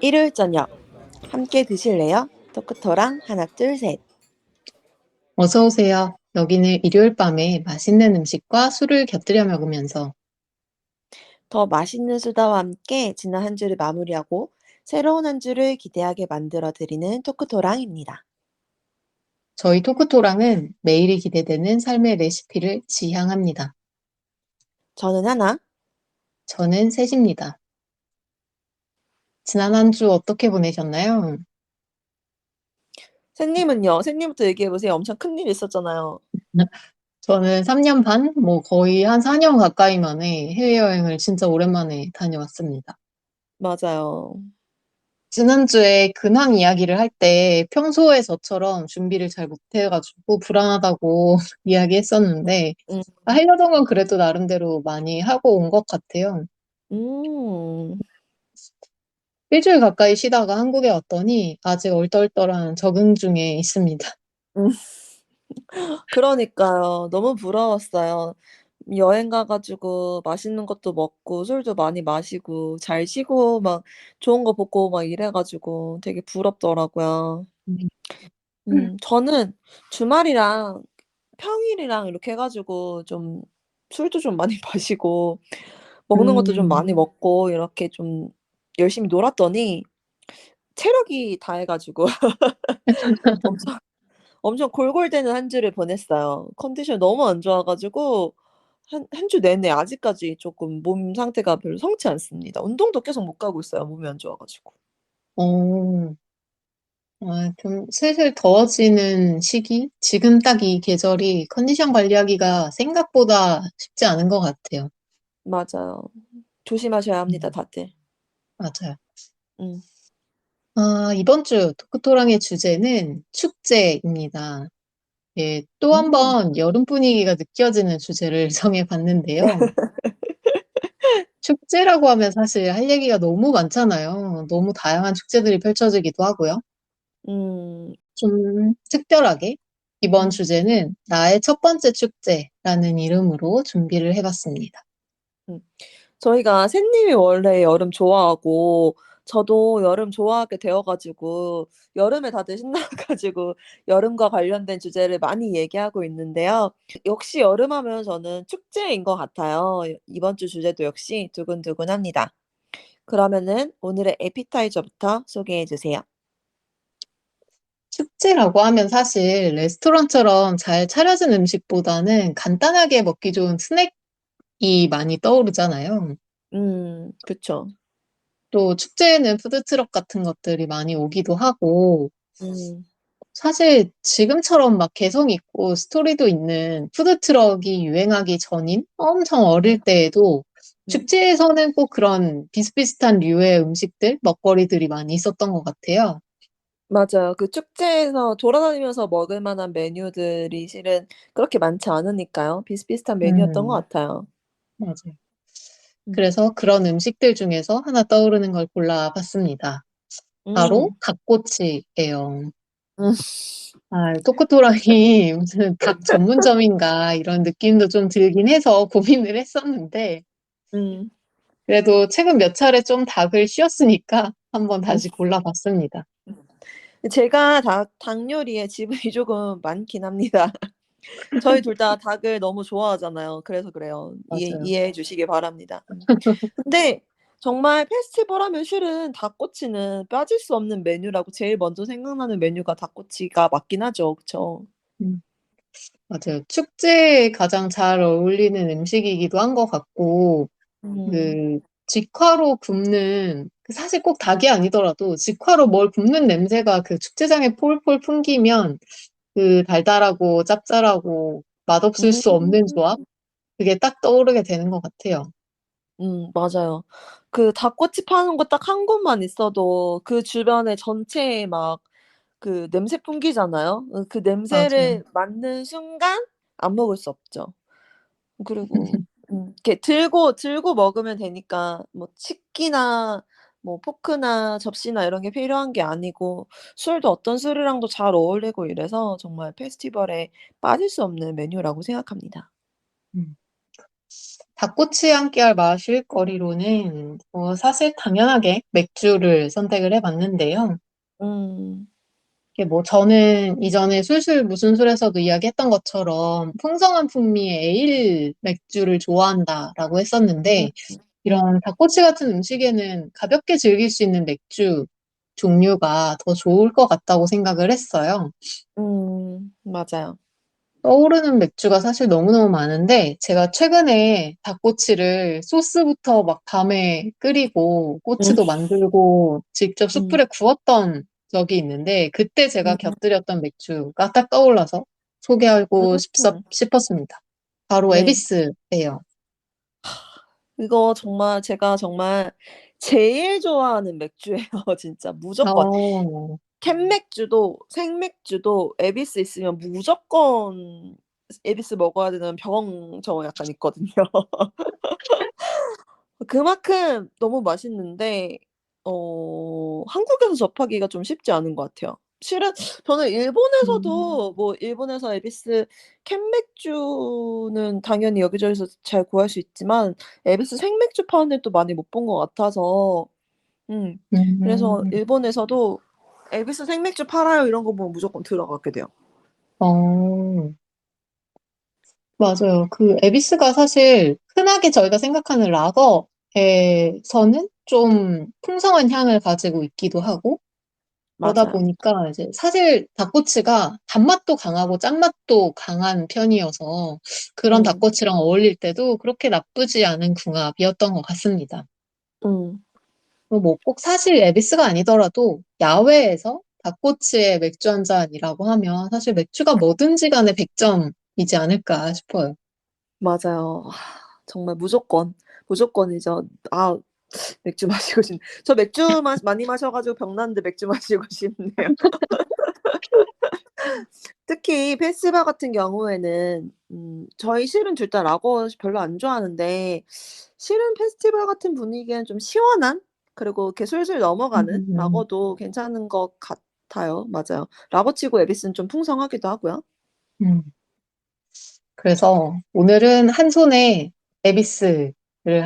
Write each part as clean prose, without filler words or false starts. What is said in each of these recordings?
일요일 저녁 함께 드실래요? 토크토랑 하나 둘 셋. 어서 오세요. 여기는 일요일 밤에 맛있는 음식과 술을 곁들여 먹으면서 더 맛있는 수다와 함께 지난 한 주를 마무리하고 새로운 한 주를 기대하게 만들어 드리는 토크토랑입니다. 저희 토크토랑은 매일이 기대되는 삶의 레시피를 지향합니다. 저는 하나. 저는 셋입니다. 지난 한 주 어떻게 보내셨나요? 샌님은요? 샌님부터 얘기해 보세요. 엄청 큰일 있었잖아요. 저는 3년 반, 거의 한 4년 가까이 만에 해외여행을 진짜 오랜만에 다녀왔습니다. 맞아요. 지난주에 근황 이야기를 할 때 평소에 저처럼 준비를 잘 못해가지고 불안하다고 이야기했었는데 음. 하려던 건 그래도 나름대로 많이 하고 온 것 같아요. 음. 일주일 가까이 쉬다가 한국에 왔더니 아직 얼떨떨한 적응 중에 있습니다. 음. 그러니까요. 너무 부러웠어요. 여행 가 가지고 맛있는 것도 먹고 술도 많이 마시고 잘 쉬고 막 좋은 거 보고 막 이래 가지고 되게 부럽더라고요. 음. 저는 주말이랑 평일이랑 이렇게 해 가지고 좀 술도 좀 많이 마시고 먹는 것도 좀 음. 많이 먹고 이렇게 좀 열심히 놀았더니 체력이 다해 가지고 엄청 엄청 골골대는 한 주를 보냈어요. 컨디션이 너무 안 좋아 가지고 한 주 내내 아직까지 쪼끔 몸 상태가 별로 성치 않습니다. 운동도 계속 못 가고 있어요, 몸이 안 좋아 가지고. 어. 좀 슬슬 더워지는 시기? 지금 딱 이 계절이 컨디션 관리하기가 생각보다 쉽지 않은 것 같아요. 맞아요. 조심하셔야 합니다, 음. 다들. 맞아요. 음. 이번 주 토크토랑의 주제는 축제입니다. 예, 또 한 음. 번 여름 분위기가 느껴지는 주제를 정해 봤는데요. 축제라고 하면 사실 할 얘기가 너무 많잖아요. 너무 다양한 축제들이 펼쳐지기도 하고요. 음. 좀 특별하게 이번 음. 주제는 나의 첫 번째 축제라는 이름으로 준비를 해봤습니다. 음. 저희가 샌님이 원래 여름 좋아하고 저도 여름 좋아하게 되어 가지고 여름에 다들 신나 가지고 여름과 관련된 주제를 많이 얘기하고 있는데요. 역시 여름하면 저는 축제인 것 같아요. 이번 주 주제도 역시 두근두근합니다. 그러면은 오늘의 에피타이저부터 소개해 주세요. 축제라고 하면 사실 레스토랑처럼 잘 차려진 음식보다는 간단하게 먹기 좋은 스낵이 많이 떠오르잖아요. 그쵸. 또 축제에는 푸드트럭 같은 것들이 많이 오기도 하고, 음. 사실 지금처럼 막 개성 있고 스토리도 있는 푸드트럭이 유행하기 전인 엄청 네. 어릴 때에도 음. 축제에서는 꼭 그런 비슷비슷한 류의 음식들, 먹거리들이 많이 있었던 것 같아요. 맞아요. 그 축제에서 돌아다니면서 먹을 만한 메뉴들이 실은 그렇게 많지 않으니까요. 비슷비슷한 메뉴였던 것 음, 같아요. 맞아요. 음. 그래서 그런 음식들 중에서 하나 떠오르는 걸 골라봤습니다. 바로 음. 닭꼬치예요. 음. 토크토랑이 무슨 닭 전문점인가 이런 느낌도 좀 들긴 해서 고민을 했었는데, 음. 그래도 최근 몇 차례 좀 닭을 쉬었으니까 한번 음. 다시 골라봤습니다. 제가 닭 요리에 지분이 조금 많긴 합니다. 저희 둘 다 닭을 너무 좋아하잖아요. 그래서 그래요. 맞아요. 이해해 주시기 바랍니다. 근데 정말 페스티벌 하면 실은 닭꼬치는 빠질 수 없는 메뉴라고 제일 먼저 생각나는 메뉴가 닭꼬치가 맞긴 하죠. 그쵸? 음, 맞아요. 축제에 가장 잘 어울리는 음식이기도 한 것 같고, 음. 그, 직화로 굽는, 사실 꼭 닭이 아니더라도 직화로 뭘 굽는 냄새가 그 축제장에 폴폴 풍기면 그 달달하고 짭짤하고 맛없을 수 없는 음. 조합? 그게 딱 떠오르게 되는 것 같아요. 맞아요. 그 닭꼬치 파는 곳 딱 한 곳만 있어도 그 주변에 전체에 막 그 냄새 풍기잖아요. 그 맞아요. 냄새를 맡는 순간 안 먹을 수 없죠. 그리고 이렇게 들고 먹으면 되니까 뭐 식기나 뭐 포크나 접시나 이런 게 필요한 게 아니고 술도 어떤 술이랑도 잘 어울리고 이래서 정말 페스티벌에 빠질 수 없는 메뉴라고 생각합니다. 음. 닭꼬치 함께할 마실거리로는 사실 당연하게 맥주를 선택을 해봤는데요. 음, 이게 뭐 저는 이전에 술술 무슨 술에서도 이야기했던 것처럼 풍성한 풍미의 에일 맥주를 좋아한다라고 음, 했었는데 이런 닭꼬치 같은 음식에는 가볍게 즐길 수 있는 맥주 종류가 더 좋을 것 같다고 생각을 했어요. 맞아요. 떠오르는 맥주가 사실 너무너무 많은데 제가 최근에 닭꼬치를 소스부터 막 밤에 끓이고 음, 꼬치도 만들고 직접 음, 숯불에 구웠던 적이 있는데 그때 제가 음, 곁들였던 맥주가 딱 떠올라서 소개하고 음. 싶었습니다. 바로 네. 에비스예요. 이거 정말 제가 정말 제일 좋아하는 맥주예요, 진짜. 무조건. 어, 캔맥주도 생맥주도 에비스 있으면 무조건 에비스 먹어야 되는 병 저 약간 있거든요. 그만큼 너무 맛있는데 한국에서 접하기가 좀 쉽지 않은 것 같아요. 실은 저는 음, 일본에서도 뭐 일본에서 에비스 캔맥주는 당연히 여기저기서 잘 구할 수 있지만 에비스 생맥주 파는 데도 많이 못 본 것 같아서 음 그래서 음, 일본에서도 "에비스 생맥주 팔아요." 이런 거 보면 무조건 들어가게 돼요. 어, 맞아요. 그 에비스가 사실 흔하게 저희가 생각하는 라거에서는 좀 풍성한 향을 가지고 있기도 하고 그러다 맞아요. 보니까 이제 사실 닭꼬치가 단맛도 강하고 짠맛도 강한 편이어서 그런 음. 닭꼬치랑 어울릴 때도 그렇게 나쁘지 않은 궁합이었던 것 같습니다. 음. 뭐 꼭 사실 에비스가 아니더라도 야외에서 닭꼬치에 맥주 한 잔이라고 하면 사실 맥주가 뭐든지 간에 100점이지 않을까 싶어요. 맞아요. 정말 무조건, 무조건이죠. 아 맥주 마시고 싶네. 저 맥주 많이 마셔 가지고 병 났는데 맥주 마시고 싶네요. 특히 페스티벌 같은 경우에는 저희 실은 둘 다 라거 별로 안 좋아하는데 실은 페스티벌 같은 분위기엔 좀 시원한 그리고 이렇게 술술 넘어가는 음, 라거도 괜찮은 것 같아요. 맞아요. 라거 치고 에비스는 좀 풍성하기도 하고요. 음. 그래서 오늘은 한 손에 에비스를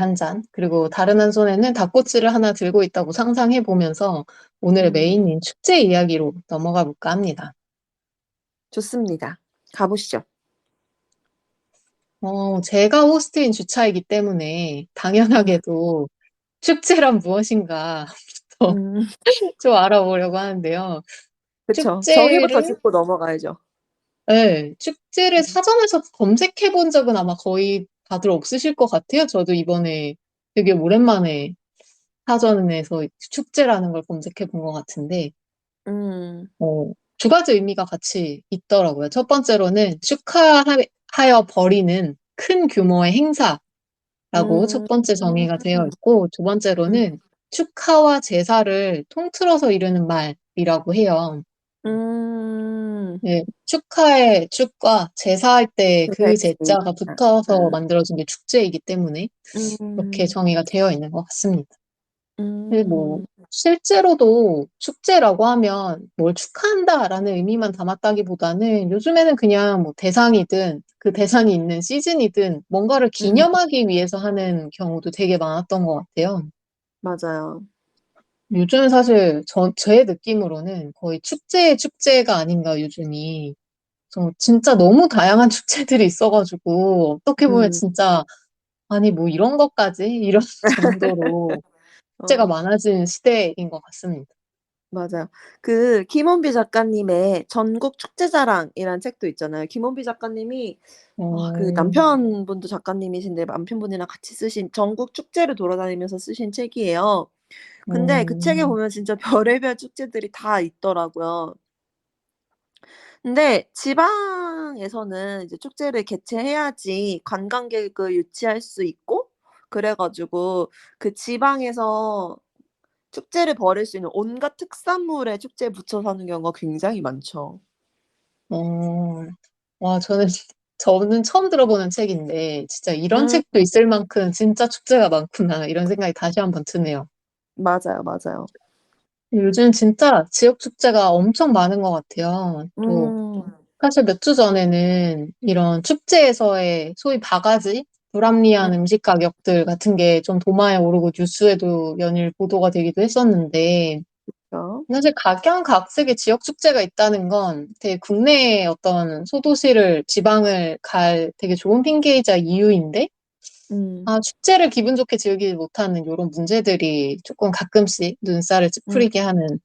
한 잔, 그리고 다른 한 손에는 닭꼬치를 하나 들고 있다고 상상해 보면서 오늘의 음 메인인 축제 이야기로 넘어가 볼까 합니다. 좋습니다. 가 보시죠. 제가 호스트인 주차이기 때문에 음. 당연하게도 축제란 무엇인가부터 음 좀 알아보려고 하는데요. 그쵸. 정의부터 축제를, 짚고 넘어가야죠. 네, 축제를 음. 사전에서 검색해 본 적은 아마 거의 다들 없으실 것 같아요. 저도 이번에 되게 오랜만에 사전에서 축제라는 걸 검색해 본 것 같은데, 음. 두 가지 의미가 같이 있더라고요. 첫 번째로는 축하하여 벌이는 큰 규모의 행사라고 첫 음. 번째 정의가 되어 있고, 두 음. 번째로는 축하와 제사를 통틀어서 이루는 말이라고 해요. 음. 네, 축하의 축과 제사할 때 그 네. 제자가 아 붙어서 아. 만들어진 게 축제이기 때문에 이렇게 음. 정의가 되어 있는 것 같습니다. 근데 뭐, 음. 실제로도 축제라고 하면 뭘 축하한다라는 의미만 담았다기보다는 요즘에는 그냥 뭐 대상이든 그 대상이 있는 시즌이든 뭔가를 음. 기념하기 위해서 하는 경우도 되게 많았던 것 같아요. 맞아요. 요즘 사실 제 느낌으로는 거의 축제의 축제가 아닌가 요즘이. 진짜 너무 다양한 축제들이 있어가지고 어떻게 보면 음. 진짜 아니 뭐 이런 것까지 이런 정도로 축제가 어 많아진 시대인 것 같습니다. 맞아요. 그 김원비 작가님의 전국 축제자랑이라는 책도 있잖아요. 김원비 작가님이 그 어, 남편분도 작가님이신데 남편분이랑 같이 쓰신 전국 축제를 돌아다니면서 쓰신 책이에요. 근데 그 책에 음, 보면 진짜 별의별 축제들이 다 있더라고요. 근데 지방에서는 이제 축제를 개최해야지 관광객을 유치할 수 있고 그래 가지고 그 지방에서 축제를 벌일 수 있는 온갖 특산물에 축제에 붙여서 하는 경우가 굉장히 많죠. 어, 와, 저는 처음 들어보는 책인데, 진짜 이런 음 책도 있을 만큼 진짜 축제가 많구나, 이런 생각이 다시 한번 드네요. 맞아요, 맞아요. 요즘 진짜 지역 축제가 엄청 많은 것 같아요. 또, 음. 사실 몇 주 전에는 이런 축제에서의 소위 바가지? 불합리한 음, 음식 가격들 같은 게 좀 도마에 오르고 뉴스에도 연일 보도가 되기도 했었는데, 그렇죠. 사실 각양각색의 지역 축제가 있다는 건 되게 국내의 어떤 소도시를, 지방을 갈 되게 좋은 핑계이자 이유인데, 음, 아, 축제를 기분 좋게 즐기지 못하는 이런 문제들이 조금 가끔씩 눈살을 음, 찌푸리게 하는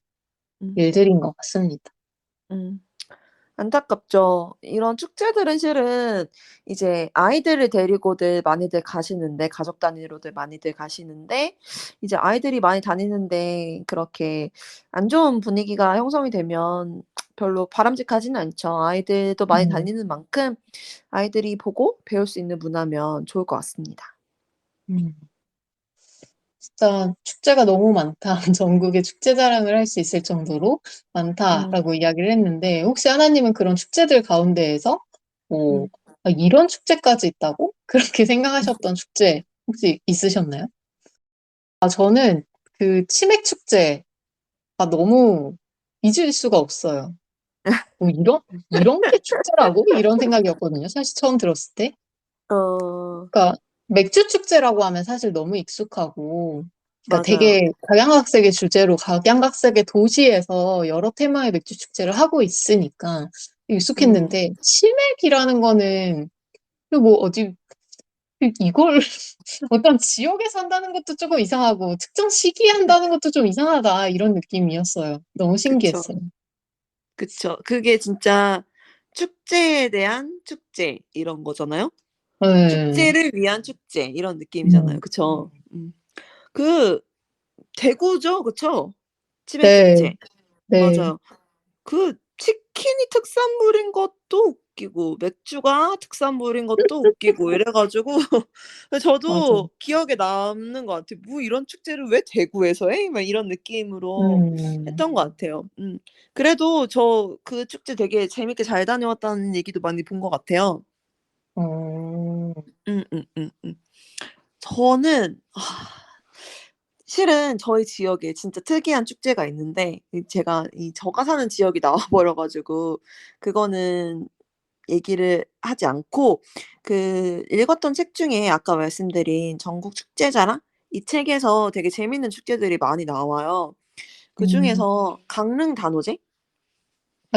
음, 일들인 것 같습니다. 음. 안타깝죠. 이런 축제들은 실은 이제 아이들을 데리고들 많이들 가시는데 가족 단위로들 많이들 가시는데 이제 아이들이 많이 다니는데 그렇게 안 좋은 분위기가 형성이 되면 별로 바람직하지는 않죠. 아이들도 많이 음, 다니는 만큼 아이들이 보고 배울 수 있는 문화면 좋을 것 같습니다. 음. 진짜 축제가 너무 많다. 전국에 축제 자랑을 할 수 있을 정도로 음. 많다라고 이야기를 했는데, 혹시 하나님은 그런 축제들 가운데에서, 뭐, 음. 아, 이런 축제까지 있다고? 그렇게 생각하셨던 축제 혹시 있으셨나요? 아, 저는 그 치맥 축제가 너무 잊을 수가 없어요. 뭐 이런 게 축제라고? 이런 생각이었거든요. 사실 처음 들었을 때. 어 그러니까 맥주 축제라고 하면 사실 너무 익숙하고, 그러니까 맞아요. 되게 각양각색의 주제로 각양각색의 도시에서 여러 테마의 맥주 축제를 하고 있으니까 음. 익숙했는데, 치맥이라는 거는 뭐 어디 이걸 어떤 지역에 산다는 것도 조금 이상하고 특정 시기에 한다는 것도 좀 이상하다 이런 느낌이었어요. 너무 그쵸. 신기했어요. 그쵸. 그게 진짜 축제에 대한 축제 이런 거잖아요. 네. 축제를 위한 축제 이런 느낌이잖아요. 음. 그쵸. 그 대구죠. 그쵸? 치맥 네, 축제. 네, 맞아요. 그 치킨이 특산물인 것도 웃기고 맥주가 특산물인 것도 웃기고 이래 가지고 맞아. 저도 기억에 남는 것 같아요. '뭐 이런 축제를 왜 대구에서 해?' 막 이런 느낌으로 음, 했던 것 같아요. 그래도 저 그 축제 되게 재밌게 잘 다녀왔다는 얘기도 많이 본 것 같아요. 어, 음음음음. 저는 실은 저희 지역에 진짜 특이한 축제가 있는데 제가 저가 사는 지역이 나와 버려 가지고 그거는 얘기를 하지 않고 읽었던 책 중에 아까 말씀드린 전국 축제자랑 이 책에서 되게 재밌는 축제들이 많이 나와요. 음, 그중에서 강릉 단오제?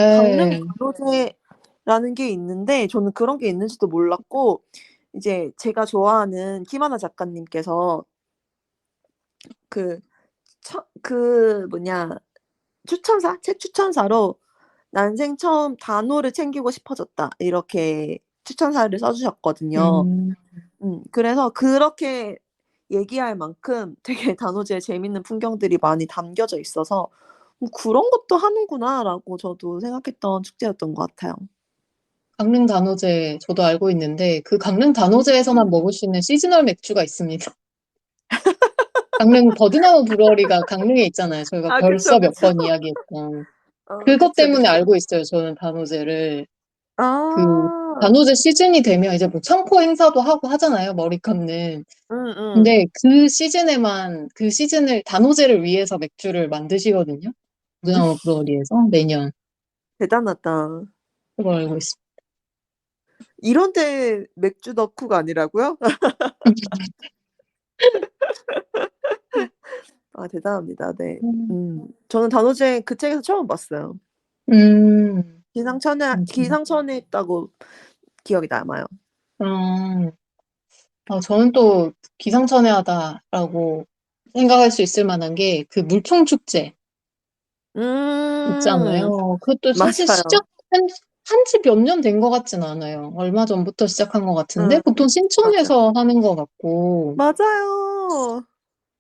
강릉 네, 단오제라는 게 있는데 저는 그런 게 있는지도 몰랐고 이제 제가 좋아하는 김하나 작가님께서 그 뭐냐 추천사? 책 추천사로 "난생 처음 단오를 챙기고 싶어졌다." 이렇게 추천사를 써 주셨거든요. 음, 그래서 그렇게 얘기할 만큼 되게 단오지에 재밌는 풍경들이 많이 담겨져 있어서 '그런 것도 하는구나.'라고 저도 생각했던 축제였던 것 같아요. 강릉 단오제 저도 알고 있는데 그 강릉 단오제에서만 음. 먹을 수 있는 시즈널 맥주가 있습니다. 강릉 버드나무 브루어리가 강릉에 있잖아요. 저희가 아 그쵸, 벌써 몇 그쵸. 번 이야기했던. 그것 그쵸, 때문에 그쵸. 알고 있어요. 저는 단오제를. 그 아. 단오제 시즌이 되면 이제 뭐 청포 행사도 하고 하잖아요. 머리 감는. 음음. 근데 그 시즌에만 그 시즌을 단오제를 위해서 맥주를 만드시거든요. 버드나무 브루어리에서 매년. 대단하다. 그걸 알고 있습니다. 이런 데 맥주 덕후가 아니라고요? 아 대단합니다. 네. 음, 저는 단오제 그 책에서 처음 봤어요. 음, 기상천외 했다고 기억이 남아요. 음. 저는 또 기상천외하다라고 생각할 수 있을 만한 게 그 물총축제 음. 있잖아요. 그것도 사실 맞아요. 한지 몇 년 된 것 같진 않아요. 얼마 전부터 시작한 것 같은데 응. 보통 맞아요. 신촌에서 하는 것 같고. 맞아요.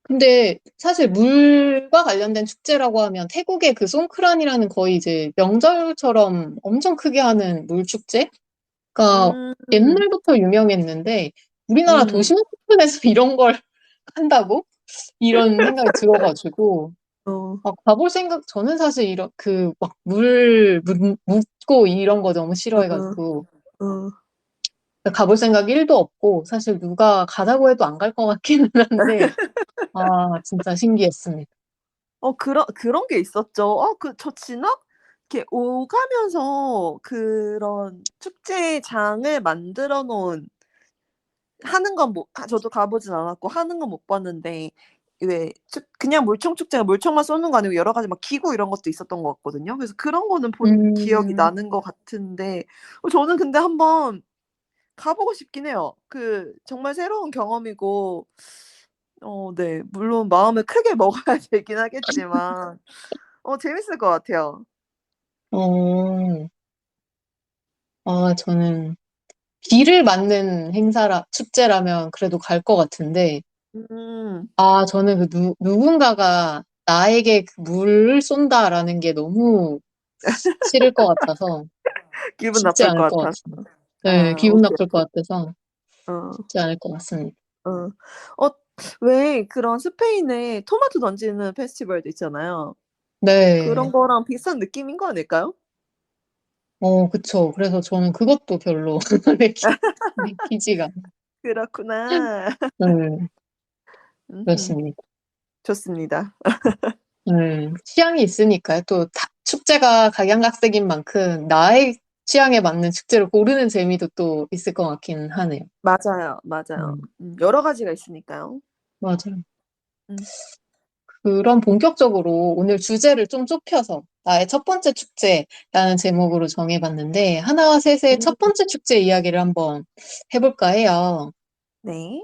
근데 사실 물과 관련된 축제라고 하면 태국의 그 송크란이라는 거의 이제 명절처럼 엄청 크게 하는 물축제가 음. 옛날부터 유명했는데 우리나라 음. 도시만 에서 이런 걸 한다고? 이런 생각이 들어가지고 어. 가볼 생각 저는 사실 이런 그 막 물 묻고 이런 거 너무 어. 싫어해가지고 어. 가볼 생각 1도 없고 사실 누가 가자고 해도 안 갈 것 같기는 한데 아 진짜 신기했습니다. 그런 게 있었죠. 저 이렇게 오가면서 그런 축제장을 만들어 놓은 하는 건 못 저도 가 보진 않았고 하는 건 못 봤는데 왜 그냥 물총 축제가 물총만 쏘는 거 아니고 여러 가지 막 기구 이런 것도 있었던 것 같거든요. 그래서 그런 거는 본 기억이 음, 나는 것 같은데 저는 근데 한번 가 보고 싶긴 해요. 정말 새로운 경험이고 네 물론 마음을 크게 먹어야 되긴 하겠지만 재밌을 것 같아요. 어, 저는 비를 맞는 축제라면 그래도 갈 것 같은데, 음. 저는 누군가가 나에게 그 물을 쏜다라는 게 너무 싫을 것 같아서 기분 쉽지 나쁠 않을 것 것 같아서. 같습니다. 네, 아 기분 오케이, 나쁠 오케이. 것 같아서 어. 쉽지 않을 것 같습니다. 어. 어 왜 그런 스페인에 토마토 던지는 페스티벌도 있잖아요. 그런 네, 거랑 비슷한 느낌인 거 아닐까요? 그쵸. 그래서 저는 그것도 별로 내키지가 않아요. 그렇구나. 네, 음음. 그렇습니다. 좋습니다. 취향이 있으니까요. 또 축제가 각양각색인 만큼 나의 취향에 맞는 축제를 고르는 재미도 또 있을 것 같긴 하네요. 맞아요, 맞아요. 음, 여러 가지가 있으니까요. 맞아요. 음. 그럼 본격적으로 오늘 주제를 좀 좁혀서 나의 첫 번째 축제라는 제목으로 정해봤는데 하나와 셋의 음 첫 번째 축제 이야기를 한번 해볼까 해요. 네.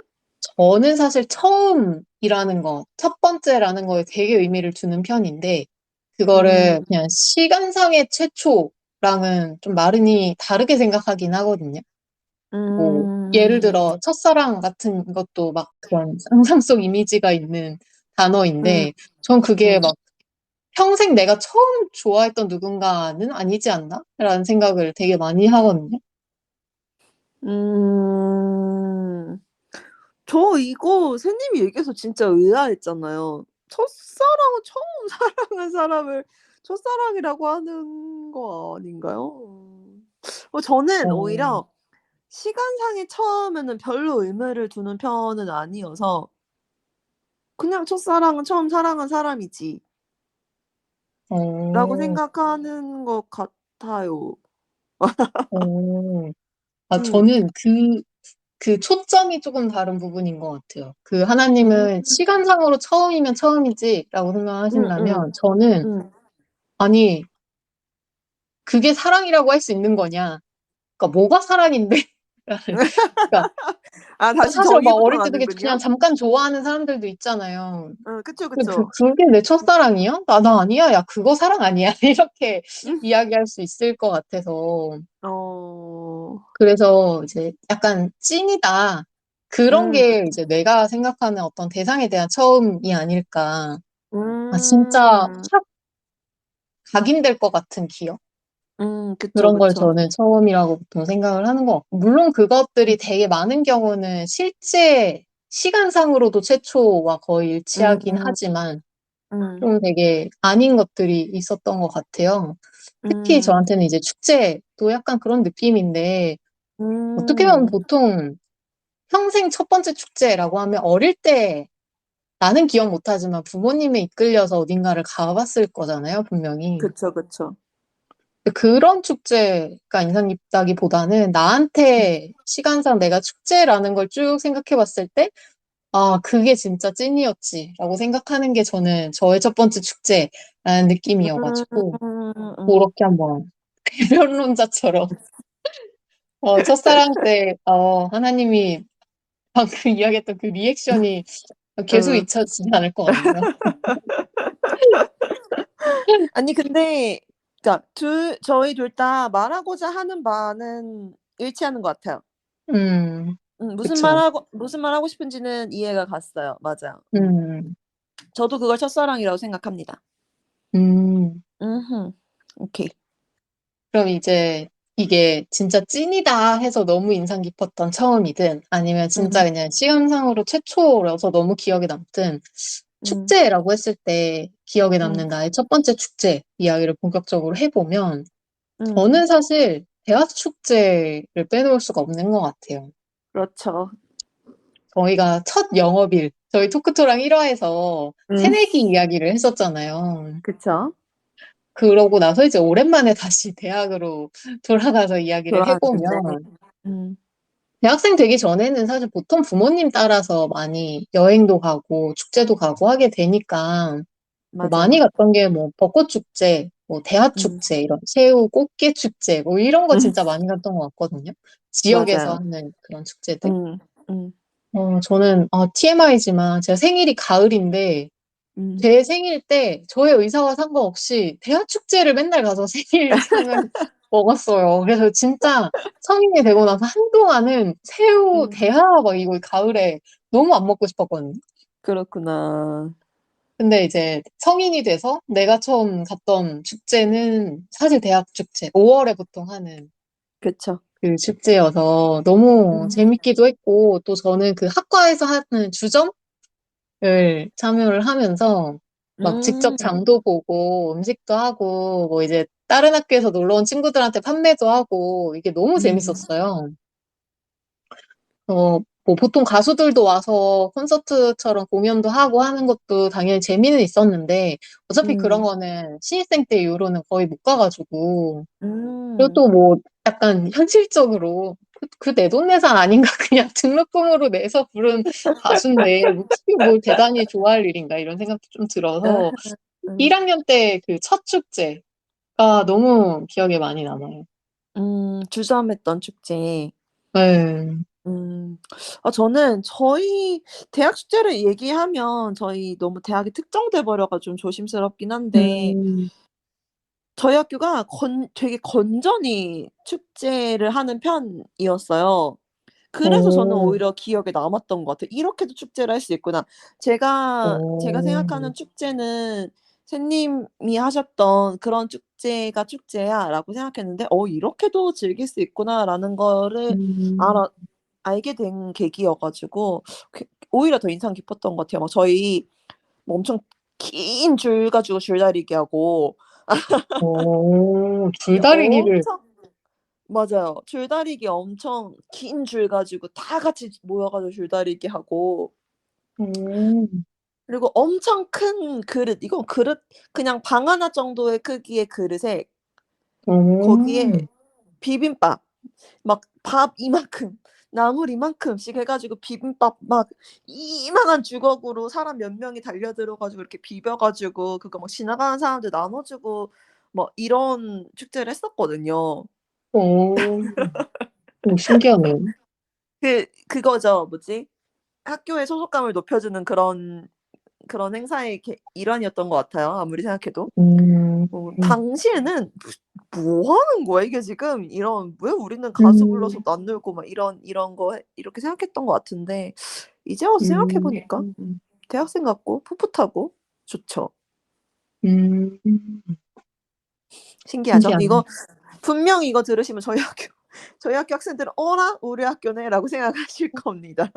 저는 사실 처음이라는 거, 첫 번째라는 거에 되게 의미를 두는 편인데 음. 그거를 그냥 시간상의 최초랑은 좀 나란히 다르게 생각하긴 하거든요. 뭐 예를 음. 들어 첫사랑 같은 것도 막 그런 상상 속 이미지가 있는 음. 단어인데 전 그게 음. 막 평생 내가 처음 좋아했던 누군가는 아니지 않나? 라는 생각을 되게 많이 하거든요. 음. 저 이거 새님이 얘기해서 진짜 의아했잖아요. 첫사랑은 처음 사랑한 사람을 첫사랑이라고 하는 거 아닌가요? 저는 어, 오히려 시간상의 처음에는 별로 의미를 두는 편은 아니어서 그냥 '첫사랑은 처음 사랑한 사람이지.'라고 어, 생각하는 것 같아요. 어. 음. 저는 그 초점이 조금 다른 부분인 것 같아요. 음. 하나님은 시간상으로 처음이면 처음이지라고 생각하신다면, 음음. 저는, 아니, 그게 사랑이라고 할 수 있는 거냐? 그러니까 뭐가 사랑인데? 그러니까 다시 사실 막 정의부터 어릴 때 되게 그냥 가는군요. 잠깐 좋아하는 사람들도 있잖아요. 그쵸, 근데 그쵸. 그게 내 첫사랑이야? 나 아니야. 야, 그거 사랑 아니야. 이렇게 이야기할 수 있을 것 같아서. 어. 그래서 이제 약간 찐이다. 그런 음. 게 이제 내가 생각하는 어떤 대상에 대한 처음이 아닐까. 진짜 음. 확 각인될 것 같은 기억? 그쵸, 그런 걸 그쵸. 저는 처음이라고 보통 생각을 하는 것 같고. 물론 그것들이 되게 많은 경우는 실제 시간상으로도 최초와 거의 일치하긴 음음. 하지만 음. 좀 되게 아닌 것들이 있었던 것 같아요. 특히 음. 저한테는 이제 축제도 약간 그런 느낌인데 어떻게 보면 음. 보통 평생 첫 번째 축제라고 하면 어릴 때 나는 기억 못하지만 부모님에 이끌려서 어딘가를 가봤을 거잖아요, 분명히. 그쵸, 그쵸. 그런 축제가 인상 깊다기보다는 나한테 시간상 내가 축제라는 걸 쭉 생각해 봤을 때, 그게 진짜 찐이었지라고 생각하는 게 저는 저의 첫 번째 축제라는 느낌이어가지고, 음음. 그렇게 한번 대변론자처럼, 첫사랑 때, 하나님이 방금 이야기했던 그 리액션이 계속 어. 잊혀지지 않을 것 같네요. 아니 근데 그러니까 저희 둘 다 말하고자 하는 바는 일치하는 것 같아요. 그쵸. 무슨 말하고 싶은지는 이해가 갔어요. 맞아요. 음, 저도 그걸 첫사랑이라고 생각합니다. 음. 음음. 오케이. 그럼 이제 이게 진짜 찐이다 해서 너무 인상 깊었던 처음이든 아니면 진짜 음. 그냥 시간상으로 최초라서 너무 기억에 남든 음. 축제라고 했을 때 기억에 음. 남는 나의 첫 번째 축제 이야기를 본격적으로 해보면 음. 저는 사실 대학 축제를 빼놓을 수가 없는 것 같아요. 그렇죠. 저희가 첫 영업일, 저희 토크토랑 1화에서 음. 새내기 이야기를 했었잖아요. 그쵸. 그러고 나서 이제 오랜만에 다시 대학으로 돌아가서 이야기를 돌아왔는데. 해보면 음. 대학생 되기 전에는 사실 보통 부모님 따라서 많이 여행도 가고 축제도 가고 하게 되니까 뭐 많이 맞아요. 갔던 게 뭐 벚꽃 축제, 뭐 대하 음. 축제, 이런 새우 꽃게 축제, 뭐 이런 거 음. 진짜 많이 갔던 것 같거든요. 지역에서 맞아요. 하는 그런 축제들. 음. 음. 저는 TMI지만 제가 생일이 가을인데 음. 제 생일 때 저의 의사와 상관없이 대하 축제를 맨날 가서 생일상을 먹었어요. 그래서 진짜 성인이 되고 나서 한동안은 새우 음. 대하 막 이거 가을에 너무 안 먹고 싶었거든요. 그렇구나. 근데 이제 성인이 돼서 내가 처음 갔던 축제는 사실 대학 축제, 5월에 보통 하는 그쵸. 그 축제여서 너무 음. 재밌기도 했고, 또 저는 그 학과에서 하는 주점을 참여를 하면서 막 직접 음. 장도 보고 음식도 하고, 뭐 이제 다른 학교에서 놀러 온 친구들한테 판매도 하고, 이게 너무 음. 재밌었어요. 뭐 보통 가수들도 와서 콘서트처럼 공연도 하고 하는 것도 당연히 재미는 있었는데, 어차피 그런 음. 거는 신입생 때 이후로는 거의 못 가가지고, 그리고 음. 또 뭐 약간 현실적으로 그 내돈내산 아닌가 그냥 등록금으로 내서 부른 가수인데 뭐 특히 뭘 대단히 좋아할 일인가 이런 생각도 좀 아. 들어서 음. 1학년 때 그 첫 축제가 너무 기억에 많이 남아요. 주점했던 축제. 네. 음. 저는 저희 대학 축제를 얘기하면 저희 너무 대학이 특정돼 버려 가지고 좀 조심스럽긴 한데 음, 저희 학교가 되게 건전히 축제를 하는 편이었어요. 그래서 저는 오, 오히려 기억에 남았던 것 같아요. '이렇게도 축제를 할 수 있구나.' 제가 오, 생각하는 축제는 샌님이 하셨던 '그런 축제가 축제야.'라고 생각했는데 '이렇게도 즐길 수 있구나.'라는 거를 음, 알아 알게 된 계기여 가지고 오히려 더 인상 깊었던 것 같아요. 막 저희 뭐 엄청 긴 줄 가지고 줄다리기 하고 오, 이게 줄다리기를, 엄청 맞아요. 줄다리기 엄청 긴 줄 가지고 다 같이 모여 가지고 줄다리기 하고 오, 그리고 엄청 큰 그릇 이건 그릇 그냥 방 하나 정도의 크기의 그릇에 거기에 오, 비빔밥 막 밥 이만큼 나물 이만큼씩 해 가지고 비빔밥 막 이만한 주걱으로 사람 몇 명이 달려들어 가지고 이렇게 비벼 가지고 그거 막 지나가는 사람들 나눠 주고 뭐 이런 축제를 했었거든요. 오, 오, 신기하네요. 그거죠. 뭐지? 학교의 소속감을 높여주는 그런 행사의 일환이었던 것 같아요, 아무리 생각해도. 음, 당시에는 '뭐 하는 거야 이게 지금?' 이런 '왜 우리는 가수 불러서 음, 안 놀고 막 이런 거 이렇게 생각했던 것 같은데 이제 와서 생각해 음, 보니까 대학생 같고 풋풋하고 좋죠. 음, 신기하죠? 신기하네. 이거 분명히 이거 들으시면 저희 학교 학생들은 '어라? 우리 학교네.'라고 생각하실 겁니다.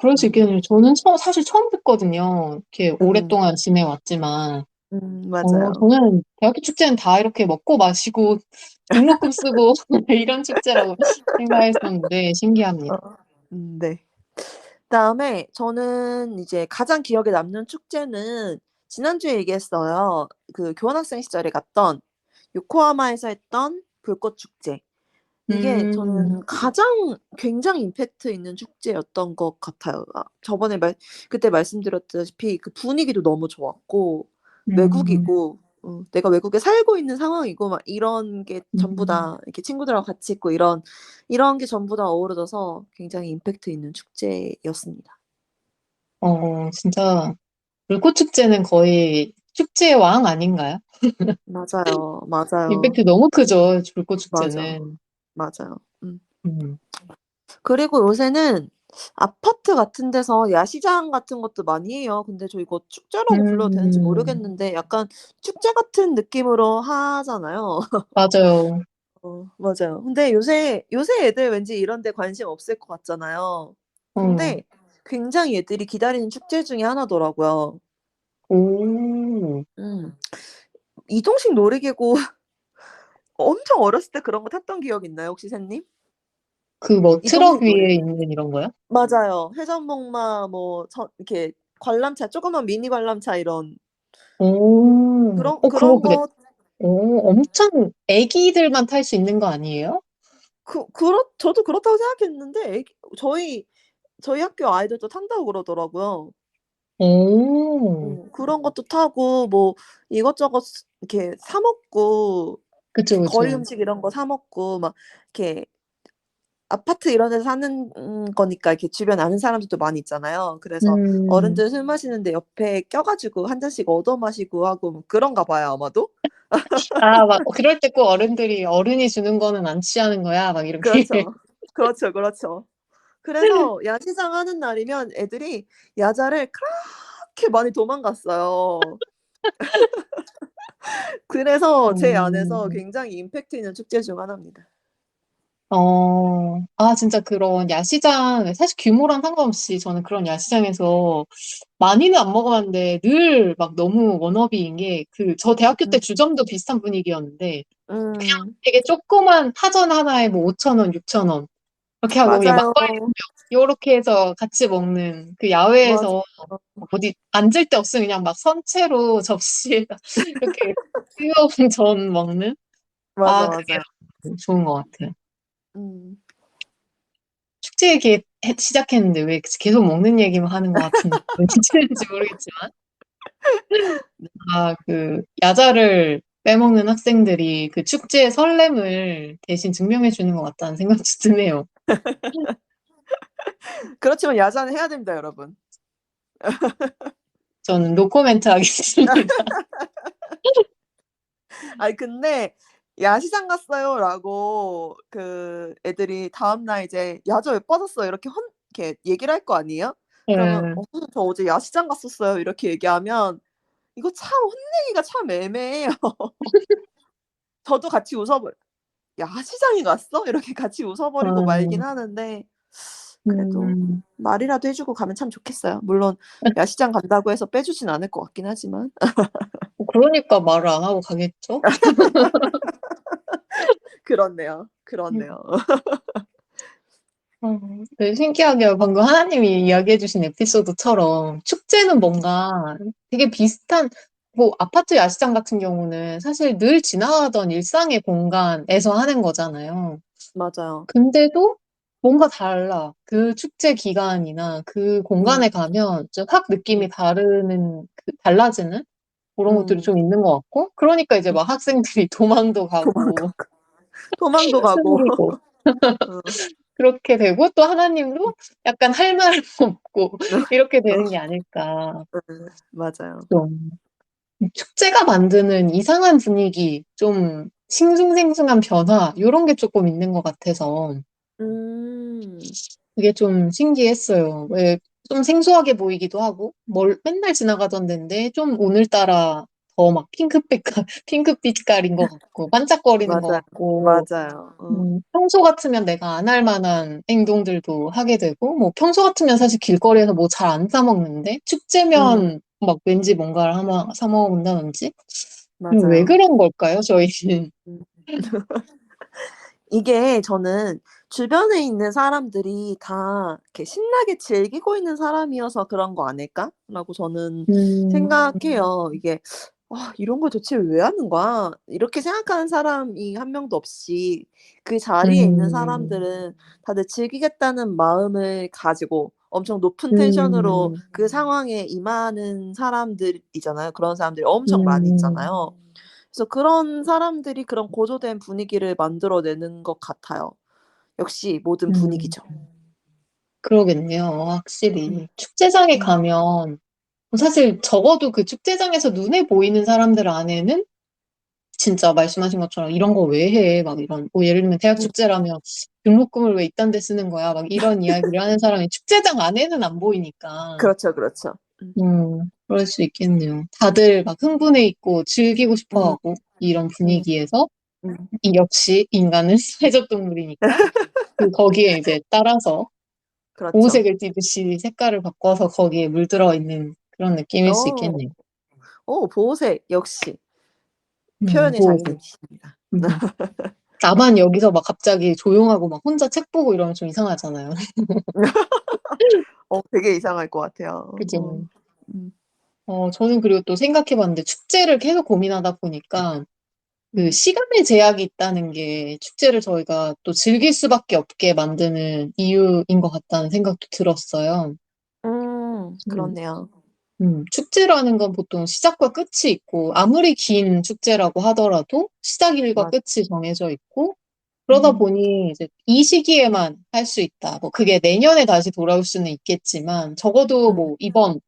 그럴 수 음. 있겠네요. 저는 사실 처음 듣거든요. 이렇게 음. 오랫동안 지내왔지만. 맞아요. 저는 대학교 축제는 다 이렇게 먹고 마시고 등록금 쓰고 이런 축제라고 생각했었는데 신기합니다. 어 네. 그다음에 저는 이제 가장 기억에 남는 축제는 지난주에 얘기했어요. 그 교환학생 시절에 갔던 요코하마에서 했던 불꽃 축제. 이게 음, 저는 가장 굉장히 임팩트 있는 축제였던 것 같아요. 저번에 그때 말씀드렸다시피 그 분위기도 너무 좋았고 음, 외국이고 내가 외국에 살고 있는 상황이고 막 이런 게 전부 음. 다 이렇게 친구들하고 같이 있고 이런 게 전부 다 어우러져서 굉장히 임팩트 있는 축제였습니다. 진짜 불꽃 축제는 거의 축제의 왕 아닌가요? 맞아요. 맞아요. 임팩트 너무 크죠, 불꽃 맞아. 축제는. 맞아요. 음, 그리고 요새는 아파트 같은 데서 야시장 같은 것도 많이 해요. 근데 저 이거 축제라고 불러도 되는지 음, 모르겠는데 약간 축제 같은 느낌으로 하잖아요. 맞아요. 맞아요. 근데 요새 애들 왠지 이런 데 관심 없을 것 같잖아요. 어, 근데 굉장히 애들이 기다리는 축제 중에 하나더라고요. 오, 음. 이동식 놀이기구 엄청 어렸을 때 그런 거 탔던 기억 있나요 혹시 샌님? 그 뭐 트럭 이동식 위에 놀이기구. 있는 이런 거요? 맞아요. 회전목마 뭐 이렇게 관람차 조그만 미니 관람차 이런 그거 그런 근데 거 엄청 애기들만 탈 수 있는 거 아니에요? 저도 그렇다고 생각했는데 저희 학교 아이들도 탄다고 그러더라고요. 오. 그런 것도 타고 뭐 이것저것 이렇게 사 먹고 그쵸, 거리 그쵸. 음식 이런 거 사 먹고 막 이렇게 아파트 이런 데서 사는 거니까 이렇게 주변에 아는 사람들도 많이 있잖아요. 그래서 음. 어른들 술 마시는데 옆에 껴 가지고 한 잔씩 얻어 마시고 하고 뭐 그런가 봐요, 아마도. 아, 막 그럴 때 꼭 어른들이 "어른이 주는 거는 안 취하는 거야." 막 이렇게. 그렇죠. 그렇죠, 그렇죠. 그래서 야시장 하는 날이면 애들이 야자를 그렇게 많이 도망갔어요. 그래서 제 안에서 음. 굉장히 임팩트 있는 축제 중 하나입니다. 아, 진짜 그런 야시장, 사실 규모랑 상관없이 저는 그런 야시장에서 많이는 안 먹어봤는데 늘 막 너무 워너비인 게 저 대학교 때 음. 주점도 비슷한 분위기였는데 음. 되게 조그만 파전 하나에 뭐 5,000원, 6,000원 이렇게 하고 그냥 맞아요. 막걸리 요렇게 해서 같이 먹는 그 맞아요. 야외에서 어디 앉을 데 없으면 그냥 막 선체로 접시에다 이렇게 뜨거운 전 먹는? 맞아, 아, 그게 맞아요. 좋은 것 같아요. 음. 축제 얘기 시작했는데 왜 계속 먹는 얘기만 하는 것 같은데 왠지 모르겠지만 야자를 빼먹는 학생들이 그 축제의 설렘을 대신 증명해 주는 것 같다는 생각도 드네요. 그렇지만 야자는 해야 됩니다, 여러분. 저는 노코멘트 하겠습니다. 아니 근데 "야시장 갔어요."라고 애들이 다음날 이제 "야자 왜 빠졌어요?" 이렇게 얘기를 할 거 아니에요? 그러면 네. 선생님 저 어제 야시장 갔었어요." 이렇게 얘기하면 이거 참 혼내기가 참 애매해요. 저도 같이 "야시장에 갔어?" 이렇게 같이 웃어 버리고 말긴 음, 하는데 그래도 음, 말이라도 해 주고 가면 참 좋겠어요. 물론 야시장 간다고 해서 빼주진 않을 것 같긴 하지만. 그러니까 말을 안 하고 가겠죠? 그렇네요. 음. 그렇네요. 네, 신기하게요. 방금 하나님이 이야기해 주신 에피소드처럼 축제는 뭔가 되게 비슷한, 뭐 아파트 야시장 같은 경우는 사실 늘 지나가던 일상의 공간에서 하는 거잖아요. 맞아요. 근데도 뭔가 달라. 그 축제 기간이나 그 음. 공간에 가면 좀 확 음. 느낌이 달라지는 그런 것들이 음. 좀 있는 것 같고, 그러니까 이제 음. 막 학생들이 도망도 도망도 가고, 도망도 가고. 숨기고, 어. 그렇게 되고, 또 하나님도 약간 할 말은 없고, 이렇게 되는 게 아닐까. 맞아요. 좀, 축제가 만드는 이상한 분위기, 좀 싱숭생숭한 변화, 이런 게 조금 있는 것 같아서, 음. 그게 좀 신기했어요. 왜 좀 생소하게 보이기도 하고, 맨날 지나가던 데인데, 좀 오늘따라 더 막 핑크빛깔인 것 같고, 반짝거리는 것 맞아요. 같고, 맞아요. 평소 같으면 내가 안 할 만한 행동들도 하게 되고, 뭐 평소 같으면 사실 길거리에서 뭐 잘 안 사 먹는데, 음. 축제면 막 왠지 뭔가를 하나 사 먹어본다든지? 왜 맞아요. 그런 걸까요, 저희는? 음. 이게 저는 '주변에 있는 사람들이 다 이렇게 신나게 즐기고 있는 사람이어서 그런 거 아닐까?'라고 저는 음, 생각해요. 이게 '아 이런 걸 도대체 왜 하는 거야?' 이렇게 생각하는 사람이 한 명도 없이 그 자리에 있는 음, 사람들은 다들 즐기겠다는 마음을 가지고 엄청 높은 텐션으로 음, 그 상황에 임하는 사람들이잖아요. 그런 사람들이 엄청 많이 음, 있잖아요. 그래서 그런 사람들이 그런 고조된 분위기를 만들어 내는 것 같아요. 역시 모든 음. 분위기죠. 그러겠네요, 음. 확실히. 축제장에 음. 가면, 사실 적어도 그 축제장에서 눈에 보이는 사람들 안에는 진짜 말씀하신 것처럼 이런 거 왜 해? 막 이런, 뭐 예를 들면 대학 음. 축제라면 등록금을 왜 이딴 데 쓰는 거야? 막 이런 이야기를 하는 사람이 축제장 안에는 안 보이니까. 그렇죠, 그렇죠. 그럴 수 있겠네요. 다들 막 흥분해 있고 즐기고 싶어 음. 하고 이런 음. 분위기에서 음. 역시 인간은 사회적 동물이니까 거기에 이제 따라서 그렇죠. 보호색을 띠듯이 색깔을 바꿔서 거기에 물들어 있는 그런 느낌일 수 어. 있겠네요. 보호색 역시 표현의 보호색. 장인이십니다. 음. 나만 여기서 막 갑자기 조용하고 막 혼자 책 보고 이러면 좀 이상하잖아요. 되게 이상할 것 같아요. 그죠? 음. 저는 그리고 또 생각해 봤는데 축제를 계속 고민하다 보니까 그 시간의 제약이 있다는 게 축제를 저희가 또 즐길 수밖에 없게 만드는 이유인 것 같다는 생각도 들었어요. 음, 그렇네요. 축제라는 건 보통 시작과 끝이 있고, 아무리 긴 축제라고 하더라도 시작일과 맞아. 끝이 정해져 있고, 그러다 음, 보니 이제 이 시기에만 할 수 있다. 뭐 그게 내년에 다시 돌아올 수는 있겠지만, 적어도 음, 뭐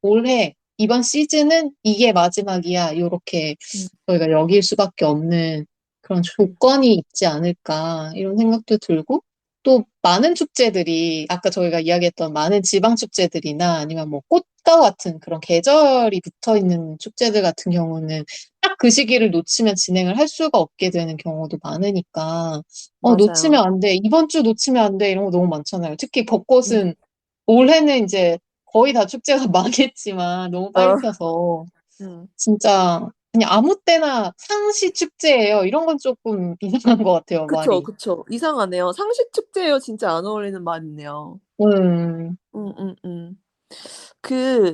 올해, 이번 시즌은 이게 마지막이야. 요렇게 음, 저희가 여길 수밖에 없는 그런 음, 조건이 있지 않을까, 이런 생각도 들고, 또 많은 축제들이, 아까 저희가 이야기했던 많은 지방 축제들이나 아니면 뭐 꽃과 같은 그런 계절이 붙어 있는 축제들 같은 경우는 딱 그 시기를 놓치면 진행을 할 수가 없게 되는 경우도 많으니까, 놓치면 맞아요. 안 돼. 이번 주 놓치면 안 돼. 이런 거 너무 많잖아요. 특히 음, 벚꽃은 올해는 이제 거의 다 축제가 망했지만 너무 빨리 어, 펴서 음. 진짜 그냥 아무 때나 상시 축제예요. 이런 건 조금 이상한 것 같아요, 그쵸, 말이. 그쵸. 이상하네요. 상식축제요. 진짜 안 어울리는 말이네요. 음, 음음음.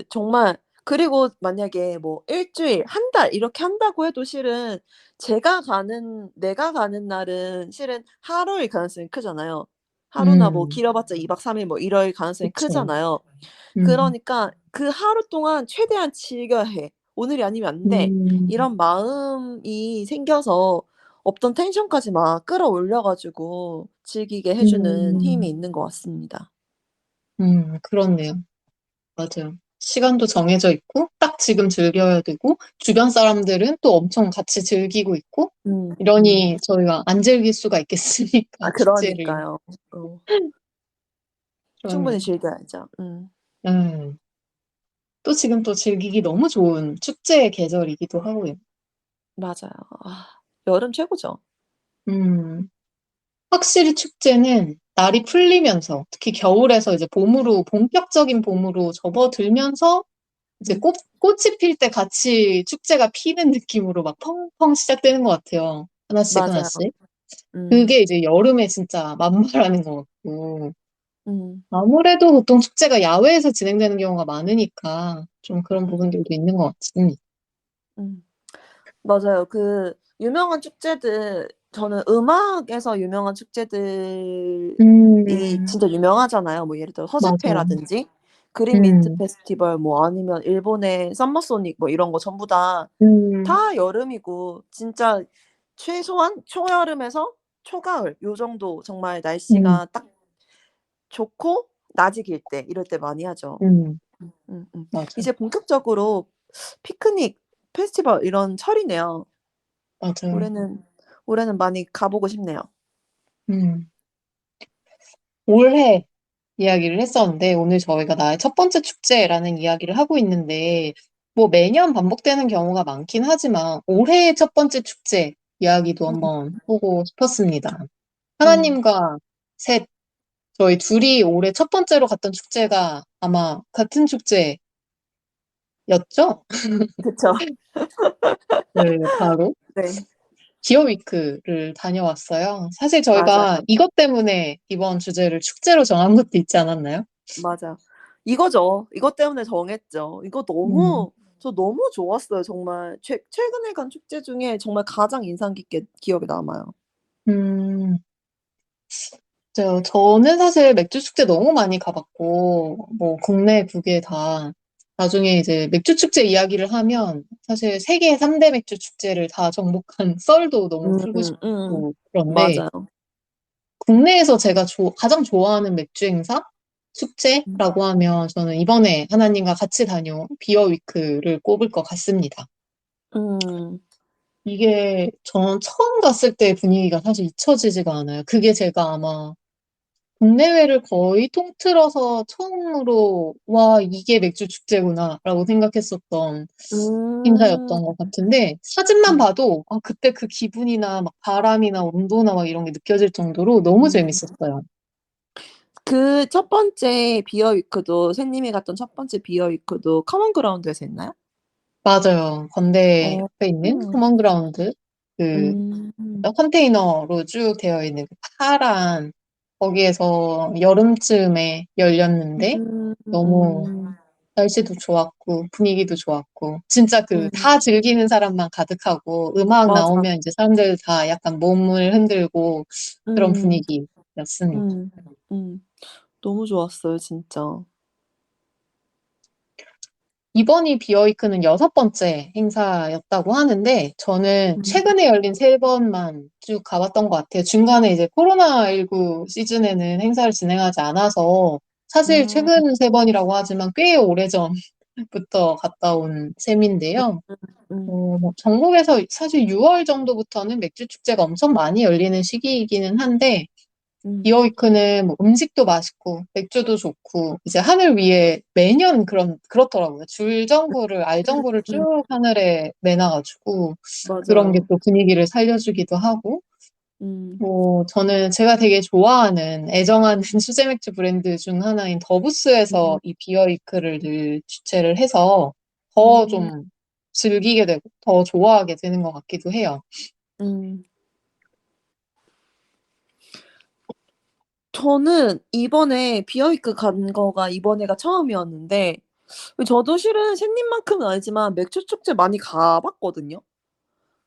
정말 그리고 만약에 뭐 일 주일, 한 달 이렇게 한다고 해도 실은 내가 가는 날은 실은 하루일 가능성이 크잖아요. 하루나 뭐 음, 길어봤자 2박 3일 뭐 이럴 가능성이 그쵸. 크잖아요. 음, 그러니까 그 하루 동안 최대한 즐겨야 해. '오늘이 아니면 안 돼.' 음, 이런 마음이 생겨서 없던 텐션까지 막 끌어올려 가지고 즐기게 해 주는 힘이 음, 있는 것 같습니다. 그렇네요. 맞아요. 시간도 정해져 있고, 딱 지금 즐겨야 되고, 주변 사람들은 또 엄청 같이 즐기고 있고, 음 음. 이러니 저희가 안 즐길 수가 아 있겠습니까, 축제를. 그러니까요. 어. 충분히 그렇네요. 즐겨야죠. 음. 또 지금 또 즐기기 너무 좋은 축제의 계절이기도 하고요. 맞아요. 아 여름 최고죠. 음. 확실히 축제는 날이 풀리면서, 특히 겨울에서 이제 본격적인 봄으로 접어들면서 이제 음 꽃이 필 때 같이 축제가 피는 느낌으로 막 펑펑 시작되는 것 같아요. 하나씩 맞아요. 하나씩. 음 그게 이제 여름에 진짜 만발하는 것 같고. 음 아무래도 보통 축제가 야외에서 진행되는 경우가 많으니까 좀 그런 음 부분들도 있는 것 같습니다. 음. 맞아요. 유명한 축제들 저는 음악에서 유명한 축제들이 음, 진짜 유명하잖아요. 뭐 예를 들어 맞아요. 서재페라든지 그린 민트 음, 페스티벌 뭐 아니면 일본의 섬머 소닉 뭐 이런 거 전부 음, 다 여름이고 진짜 최소한 초여름에서 초가을 요 정도 정말 음, 날씨가 딱 좋고 낮이 길 때 이럴 때 많이 하죠. 음, 맞아요. 이제 본격적으로 피크닉, 페스티벌 이런 철이네요. 맞아요. 올해는 올해는 많이 가 보고 싶네요. 음. 올해 이야기를 했었는데, 오늘 저희가 나의 첫 번째 축제라는 이야기를 하고 있는데, 뭐 매년 반복되는 경우가 많긴 하지만, 올해의 첫 번째 축제 이야기도 음 한번 보고 싶었습니다. 음 하나님과 셋, 저희 둘이 올해 첫 번째로 갔던 축제가 아마 같은 축제였죠? 그쵸. 네, 바로 네. 기어위크를 다녀왔어요. 사실 저희가 맞아요. 이것 때문에 이번 주제를 축제로 정한 것도 있지 않았나요? 맞아. 이거죠. 이것 때문에 정했죠. 음, 저 너무 좋았어요 정말. 최근에 간 축제 중에 정말 가장 인상 깊게 기억에 남아요. 음, 저는 사실 맥주 축제 너무 많이 가봤고, 뭐, 국내, 국외 다, 나중에 이제 맥주 축제 이야기를 하면, 사실 세계 3대 맥주 축제를 다 정복한 썰도 너무 음 풀고 음. 싶고, 그런데, 맞아요. 국내에서 제가 가장 좋아하는 맥주 행사? 음. 축제라고 하면, 저는 이번에 하나님과 같이 다녀온 비어 위크를 꼽을 것 같습니다. 음. 이게 저는 처음 갔을 때 분위기가 사실 잊혀지지가 않아요. 그게 제가 아마 국내외를 거의 통틀어서 처음으로 와, 이게 맥주 축제구나라고 생각했었던 음. 행사였던 것 같은데 사진만 음. 봐도 그때 그 기분이나 막 바람이나 온도나 막 이런 게 느껴질 정도로 너무 음. 재밌었어요. 그 첫 번째 비어 위크도 샌님이 갔던 첫 번째 비어 위크도 커먼 그라운드에서 했나요? 맞아요. 건대 어. 앞에 있는 음. 커먼그라운드 그 음. 컨테이너로 쭉 되어 있는 그 파란 거기에서 여름쯤에 열렸는데 음. 너무 음. 날씨도 좋았고, 분위기도 좋았고, 진짜 그 음, 다 즐기는 사람만 가득하고, 음악 맞아. 나오면 이제 사람들 다 약간 몸을 흔들고 그런 음, 분위기였습니다. 음, 너무 좋았어요, 진짜. 이번이 비어이크는 6번째 행사였다고 하는데, 저는 음, 최근에 열린 3번만 쭉 가봤던 것 같아요. 중간에 이제 코로나19 시즌에는 행사를 진행하지 않아서, 사실 음, 최근 3번이라고 하지만 꽤 오래전부터 갔다 온 셈인데요. 음, 뭐 전국에서 사실 6월 정도부터는 맥주 축제가 엄청 많이 열리는 시기이기는 한데, 음, 비어위크는 뭐 음식도 맛있고 맥주도 좋고 이제 하늘 위에 매년 그렇더라고요. 줄전구를 알전구를 음, 쭉 하늘에 매놔가지고 그런 게 맞아요. 또 분위기를 살려주기도 하고 음, 뭐 저는 제가 되게 좋아하는 애정하는 수제 맥주 브랜드 중 하나인 더부스에서 음, 이 비어위크를 늘 주최를 해서 더 음, 좀 즐기게 되고 더 좋아하게 되는 것 같기도 해요. 음. 저는 이번에 비어이크 간 거가 이번에가 처음이었는데, 저도 실은 샌님만큼은 아니지만 맥주 축제 많이 가봤거든요.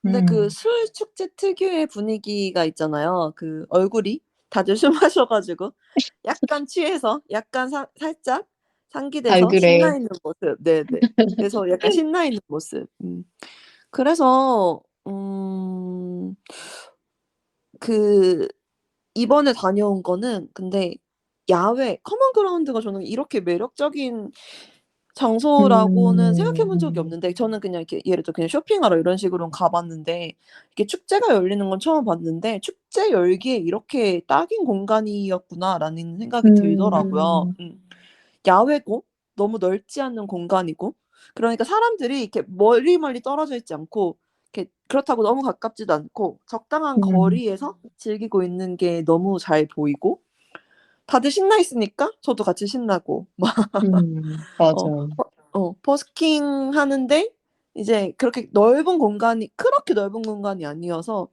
근데 그 음, 술 축제 특유의 분위기가 있잖아요. 그 얼굴이 다들 술 마셔가지고 약간 취해서 약간 살짝 상기돼서 알그레. 신나 있는 모습. 네네. 그래서 약간 신나 있는 모습. 그래서 그 이번에 다녀온 거는 근데 야외 커먼 그라운드가 저는 이렇게 매력적인 장소라고는 생각해 본 적이 음, 없는데 저는 그냥 이렇게 예를 들어 그냥 쇼핑하러 이런 식으로는 가 봤는데 이게 축제가 열리는 건 처음 봤는데 '축제 열기에 이렇게 딱인 공간이었구나.'라는 생각이 들더라고요. 음, 야외고 너무 넓지 않은 공간이고 그러니까 사람들이 이렇게 멀리 떨어져 있지 않고 이렇게 그렇다고 너무 가깝지도 않고 적당한 음, 거리에서 즐기고 있는 게 너무 잘 보이고 다들 신나 있으니까 저도 같이 신나고 막 어 맞아요. 버스킹 하는데 이제 그렇게 넓은 공간이 그렇게 넓은 공간이 아니어서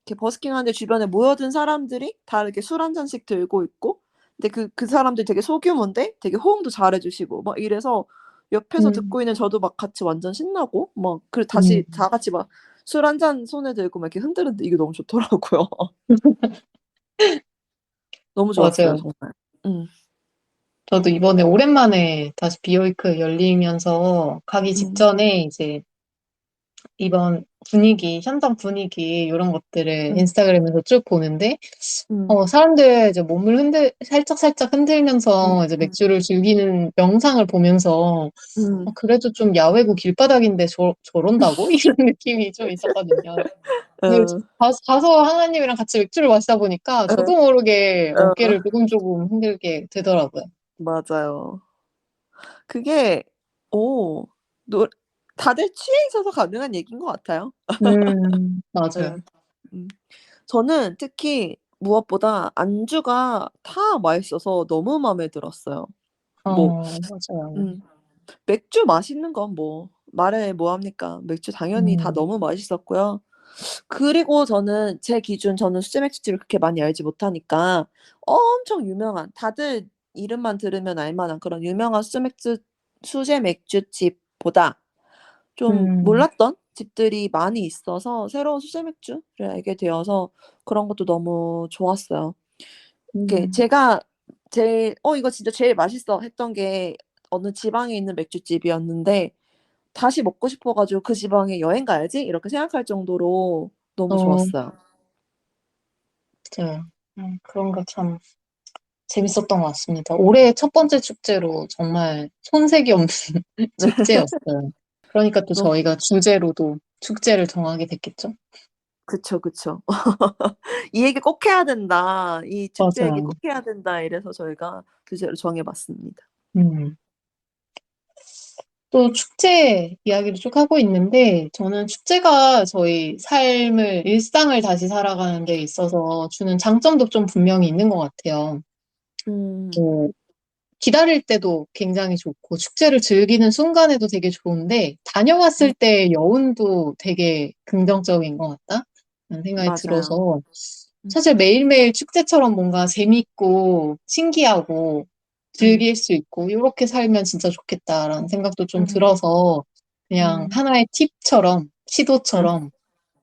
이렇게 버스킹 하는데 주변에 모여든 사람들이 다 이렇게 술 한 잔씩 들고 있고 근데 그 사람들이 되게 소규모인데 되게 호응도 잘해 주시고 막 이래서 옆에서 음, 듣고 있는 저도 막 같이 완전 신나고 막 다시 음, 다 같이 막 술 한 잔 손에 들고 막 이렇게 흔드는데 이게 너무 좋더라고요. 너무 좋았어요 맞아요. 정말. 음. 저도 이번에 오랜만에 다시 비오이크 열리면서 가기 음. 직전에 이제 이번 분위기, 현장 분위기 이런 것들을 음. 인스타그램에서 쭉 보는데 음. 사람들 이제 몸을 살짝 음. 흔들면서 이제 음. 맥주를 즐기는 영상을 보면서 음. 그래도 좀 야외고 길바닥인데 저런다고? 이런 느낌이 좀 있었거든요. 근데 어. 가서 하나님이랑 같이 맥주를 마시다 보니까 저도 어. 모르게 어. 어깨를 조금 흔들게 되더라고요. 맞아요. 그게 오 노 다들 취해 있어서 가능한 얘기인 것 같아요. 맞아요. 예. 음. 저는 특히 무엇보다 안주가 다 맛있어서 너무 마음에 들었어요. 뭐 맞아요. 음 맥주 맛있는 건 뭐 말해 뭐 합니까. 맥주 당연히 다 음, 너무 맛있었고요. 그리고 저는 수제 맥주집을 그렇게 많이 알지 못하니까 엄청 유명한 다들 이름만 들으면 알 만한 그런 유명한 수제 맥주집보다 좀 음, 몰랐던 집들이 많이 있어서 새로운 수제 맥주를 알게 되어서 그런 것도 너무 좋았어요. 이게 음, 제가 제일 '어 이거 진짜 제일 맛있어.' 했던 게 어느 지방에 있는 맥주집이었는데 다시 먹고 싶어 가지고 '그 지방에 여행 가야지.' 이렇게 생각할 정도로 너무 어, 좋았어요. 맞아요. 그런 거 참 재밌었던 것 같습니다. 올해 첫 번째 축제로 정말 손색이 없는 축제였어요. 그러니까 또 너무 저희가 주제로도 축제를 정하게 됐겠죠? 그쵸, 그쵸. "이 얘기 꼭 해야 된다. 이 축제 얘기 맞아요. 꼭 해야 된다." 이래서 저희가 주제를 정해 봤습니다. 음. 또 축제 이야기를 쭉 하고 있는데, 저는 축제가 저희 일상을 다시 살아가는 데 있어서 주는 장점도 좀 분명히 있는 것 같아요. 음. 뭐, 기다릴 때도 굉장히 좋고, 축제를 즐기는 순간에도 되게 좋은데, 음 다녀왔을 때 여운도 되게 긍정적인 것 같다? 라는 생각이 맞아요. 들어서, 음. 사실 매일매일 축제처럼 뭔가 재밌고, 신기하고, 음. 즐길 수 있고 요렇게 살면 진짜 좋겠다라는 생각도 좀 음. 들어서 그냥 음. 하나의 팁처럼 음. 시도처럼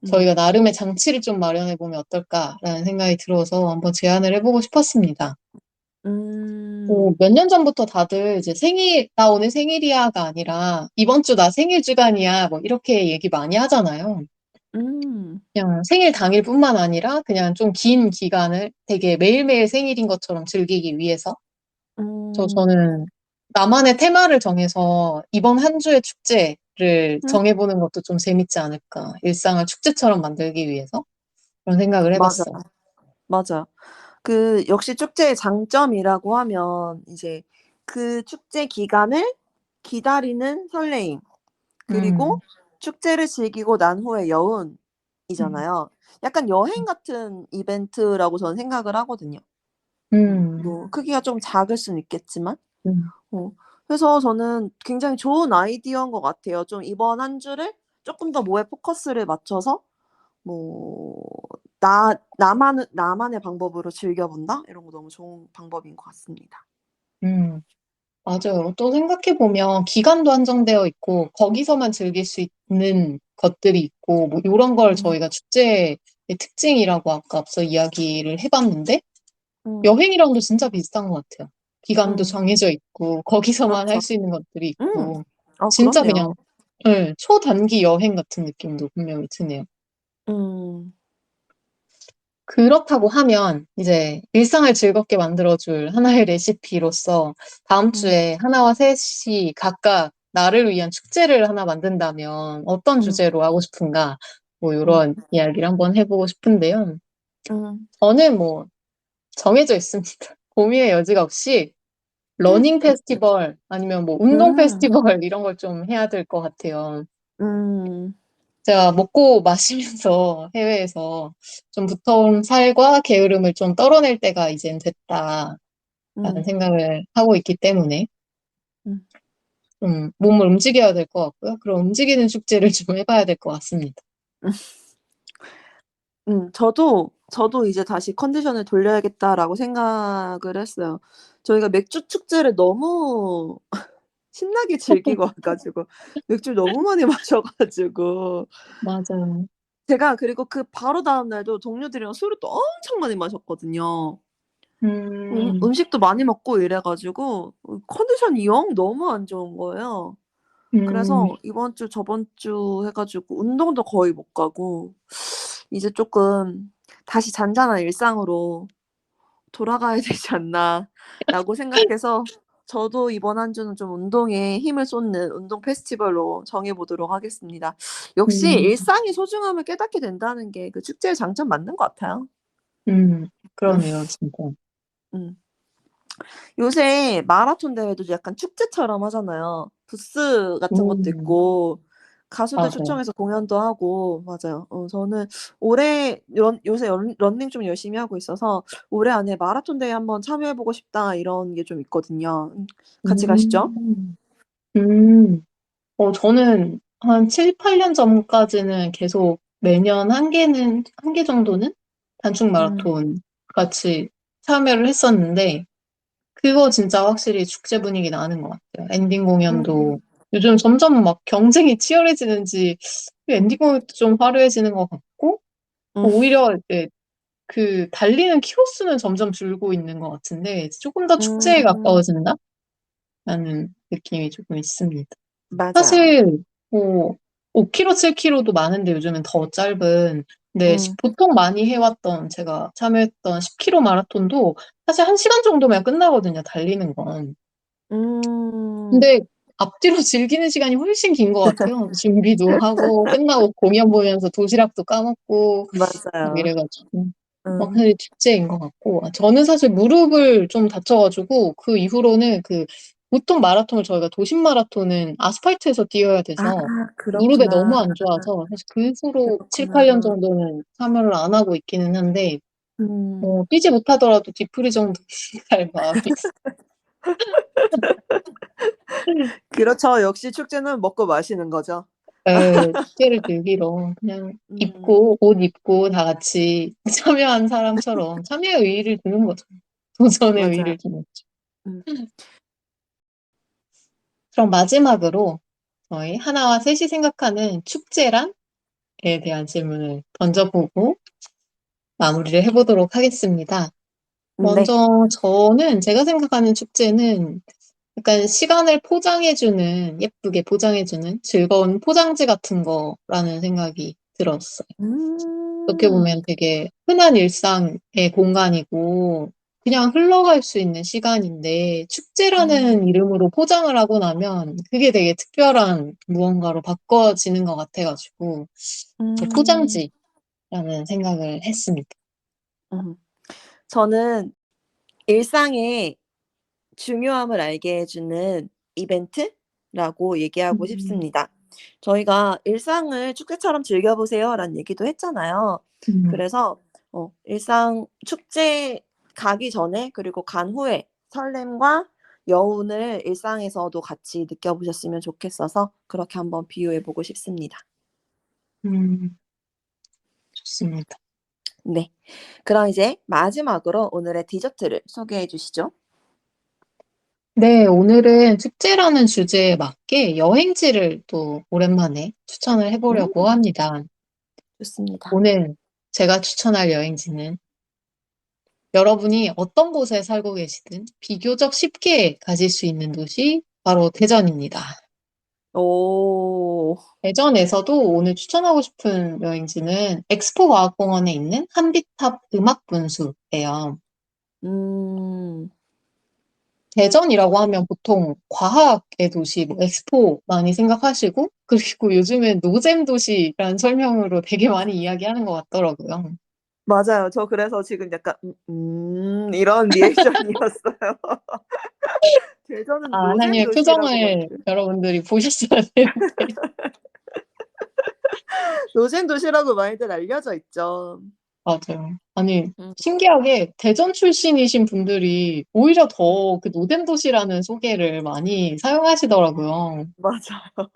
음. 저희가 나름의 장치를 좀 마련해 보면 어떨까라는 생각이 들어서 한번 제안을 해보고 싶었습니다. 음. 몇 년 전부터 다들 이제 나 오늘 생일이야가 아니라 이번 주 나 생일 주간이야, 뭐 이렇게 얘기 많이 하잖아요. 음. 그냥 생일 당일뿐만 아니라 그냥 좀 긴 기간을 되게 매일매일 생일인 것처럼 즐기기 위해서. 음. 저는 나만의 테마를 정해서 이번 한 주의 축제를 음. 정해보는 것도 좀 재밌지 않을까. 일상을 축제처럼 만들기 위해서 그런 생각을 맞아. 해봤어요. 맞아. 그 역시 축제의 장점이라고 하면 이제 그 축제 기간을 기다리는 설레임, 그리고 음, 축제를 즐기고 난 후의 음, 여운이잖아요. 약간 여행 같은 이벤트라고 저는 생각을 하거든요. 음, 뭐 크기가 좀 작을 수는 있겠지만. 음, 어 그래서 저는 굉장히 좋은 아이디어인 것 같아요. 좀 이번 한 주를 쪼끔 더 뭐에 포커스를 맞춰서 뭐 나만의 방법으로 즐겨 본다? 이런 거 너무 좋은 방법인 것 같습니다. 음. 맞아요. 또 생각해보면 기간도 한정되어 있고 거기서만 즐길 수 있는 것들이 있고 뭐 이런 걸 음. 저희가 축제의 특징이라고 아까 앞서 이야기를 해봤는데 음. 여행이랑도 진짜 비슷한 것 같아요. 기간도 음. 정해져 있고 거기서만 할 그렇죠. 수 있는 것들이 음. 있고 진짜 그냥 그럼요. 네, 초단기 여행 같은 느낌도 분명히 드네요. 음. 그렇다고 하면 이제 일상을 즐겁게 만들어줄 하나의 레시피로서 다음 음. 주에 하나와 셋이 각각 나를 위한 축제를 하나 만든다면 어떤 음. 주제로 하고 싶은가? 뭐 음. 이런 이야기를 한번 해보고 싶은데요. 음. 저는 뭐 정해져 있습니다. 고민의 여지가 없이 러닝 페스티벌 아니면 뭐 운동 음. 페스티벌 이런 걸 좀 해야 될 것 같아요. 음. 제가 먹고 마시면서 해외에서 좀 두터운 살과 게으름을 좀 떨어낼 때가 이젠 됐다라는 음. 생각을 하고 있기 때문에 음. 좀 몸을 움직여야 될 것 같고요. 그런 움직이는 축제를 좀 해봐야 될 것 같습니다. 저도 이제 '다시 컨디션을 돌려야겠다.'라고 생각을 했어요. 저희가 맥주 축제를 너무 신나게 즐기고 와 가지고 맥주를 너무 많이 마셔 가지고 맞아요. 제가 그리고 그 바로 다음 날도 동료들이랑 술을 또 엄청 많이 마셨거든요. 음, 음식도 많이 먹고 이래 가지고 컨디션이 영 너무 안 좋은 거예요. 음, 그래서 이번 주 저번 주 해 가지고 운동도 거의 못 가고 이제 쪼끔 '다시 잔잔한 일상으로 돌아가야 되지 않나.'라고 생각해서 저도 이번 한 주는 좀 운동에 힘을 쏟는 운동 페스티벌로 정해 보도록 하겠습니다. 역시 음, 일상의 소중함을 깨닫게 된다는 게 그 축제의 장점 맞는 것 같아요. 음. 그러네요, 진짜. 음. 요새 마라톤 대회도 약간 축제처럼 하잖아요. 부스 같은 것도 음, 있고 가수들 맞아요. 초청해서 공연도 하고 맞아요. 저는 요새 러닝 좀 열심히 하고 있어서 '올해 안에 마라톤 대회 한번 참여해 보고 싶다.' 이런 게 좀 있거든요. 같이 가시죠? 음, 음. 저는 한 7, 8년 전까지는 계속 매년 한 개 정도는 단축 음. 마라톤 같이 참여를 했었는데, 그거 진짜 확실히 축제 분위기 나는 것 같아요. 엔딩 음. 공연도 요즘 점점 막 경쟁이 치열해지는지 엔딩 공연도 좀 화려해지는 것 같고, 음. 오히려 이제 그 달리는 키로수는 점점 줄고 있는 것 같은데, 조금 더 축제에 음. 가까워진다라는 느낌이 조금 있습니다. 맞아요. 사실 뭐 5km, 7km도 많은데 요즘은 더 짧은 근데 음. 보통 많이 해왔던 제가 참여했던 10km 마라톤도 사실 1시간 정도면 끝나거든요, 달리는 건. 음. 근데 앞뒤로 즐기는 시간이 훨씬 긴 것 같아요. 준비도 하고 끝나고 공연 보면서 도시락도 까먹고 막 맞아요. 이래가지고 음. 확실히 축제인 것 같고 저는 사실 무릎을 좀 다쳐가지고 그 이후로는 그 보통 마라톤을 저희가 도심 마라톤은 아스팔트에서 뛰어야 아 돼서 무릎에 그렇구나. 너무 안 좋아서 사실 그 후로 7, 그렇구나. 8년 정도는 참여를 안 하고 있기는 한데 음. 뛰지 못하더라도 뒤풀이 정도 갈 마음이 있어요. 그렇죠. 역시 축제는 먹고 마시는 거죠. 네, 축제를 즐기러 그냥 음. 옷 입고 다 같이 참여한 사람처럼 참여의 의의를 두는 거죠. 도전의 맞아요. 의의를 두는 거죠. 음. 그럼 마지막으로 저희 하나와 셋이 생각하는 축제란에 대한 질문을 던져보고 마무리를 해보도록 하겠습니다. 네. 먼저 저는 제가 생각하는 축제는 약간 시간을 포장해주는, 예쁘게 포장해주는 즐거운 포장지 같은 거라는 생각이 들었어요. 어떻게 음. 보면 되게 흔한 일상의 공간이고 그냥 흘러갈 수 있는 시간인데 축제라는 음. 이름으로 포장을 하고 나면 그게 되게 특별한 무언가로 바꿔지는 것 같아가지고 음. 포장지라는 생각을 했습니다. 음. 저는 일상의 중요함을 알게 해 주는 이벤트라고 얘기하고 음, 싶습니다. 저희가 "일상을 축제처럼 즐겨 보세요."라는 얘기도 했잖아요. 음, 그래서 일상 축제 가기 전에 그리고 간 후에 설렘과 여운을 일상에서도 같이 느껴보셨으면 좋겠어서 그렇게 한번 비유해 보고 싶습니다. 음, 좋습니다. 네. 그럼 이제 마지막으로 오늘의 디저트를 소개해 주시죠. 네, 오늘은 축제라는 주제에 맞게 여행지를 또 오랜만에 추천을 해보려고 음. 합니다. 좋습니다. 오늘 제가 추천할 여행지는 여러분이 어떤 곳에 살고 계시든 비교적 쉽게 가실 수 있는 도시 바로 대전입니다. 오. 대전에서도 오늘 추천하고 싶은 여행지는 엑스포 과학공원에 있는 한비탑 음악분수예요. 음. 대전이라고 하면 보통 과학의 도시, 뭐 엑스포 많이 생각하시고, 그리고 요즘엔 노잼 도시라는 설명으로 되게 많이 이야기하는 것 같더라고요. 맞아요. 저 그래서 지금 약간 이런 리액션이었어요. 대전은 아, 노잼 하나님의 도시라고 막 표정을 여러분들이 보셨어야 되는데. 노잼 도시라고 많이들 알려져 있죠. 맞아요. 아니, 음 신기하게 대전 출신이신 분들이 오히려 더 그 노잼 도시라는 소개를 많이 사용하시더라고요. 맞아요.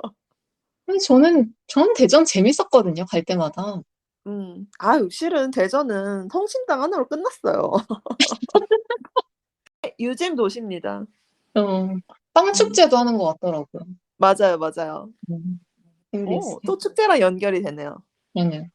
근데 저는 대전 재밌었거든요, 갈 때마다. 아유 실은 대전은 성심당 하나로 끝났어요. 유잼 도시입니다. 어, 빵 음 축제도 하는 것 같더라고요. 맞아요, 맞아요. 음, 신기했어요. 또 축제랑 연결이 되네요. 저는.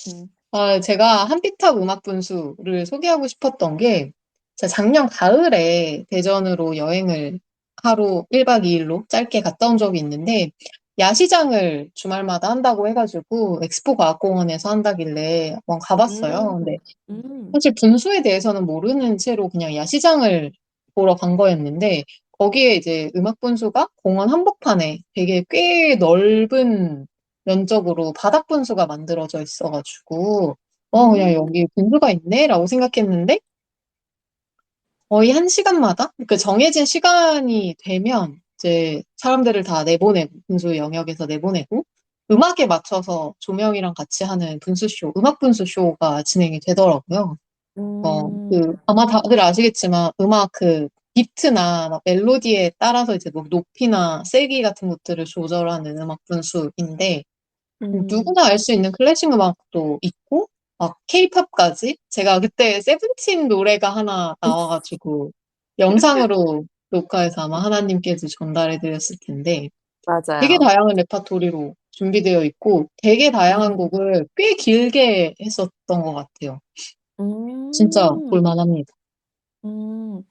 음. 아, 제가 한비탑 음악 분수를 소개하고 싶었던 게, 제가 작년 가을에 대전으로 여행을 하루 1박 2일로 짧게 갔다 온 적이 있는데, 야시장을 주말마다 한다고 해가지고, 엑스포 과학공원에서 한다길래 한번 가봤어요. 음. 근데 음. 사실 분수에 대해서는 모르는 채로 그냥 야시장을 보러 간 거였는데, 거기에 이제 음악 분수가 공원 한복판에 되게 꽤 넓은 면적으로 바닥 분수가 만들어져 있어가지고, 그냥 음. 여기 분수가 있네? 라고 생각했는데, 거의 한 시간마다, 그 정해진 시간이 되면, 이제 사람들을 다 내보내고, 분수 영역에서 내보내고, 음악에 맞춰서 조명이랑 같이 하는 분수쇼, 음악 분수쇼가 진행이 되더라고요. 음. 아마 다들 아시겠지만, 음악 비트나 막 멜로디에 따라서 이제 뭐 높이나 세기 같은 것들을 조절하는 음악 분수인데, 음. 누구나 알 수 있는 클래식 음악도 있고, 막 케이팝까지. 제가 그때 세븐틴 노래가 하나 나와가지고, 영상으로 녹화해서 아마 하나님께서 전달해 드렸을 텐데, 되게 맞아요. 다양한 레파토리로 준비되어 있고, 되게 다양한 음. 곡을 꽤 길게 했었던 것 같아요. 진짜 음. 볼만합니다. 음.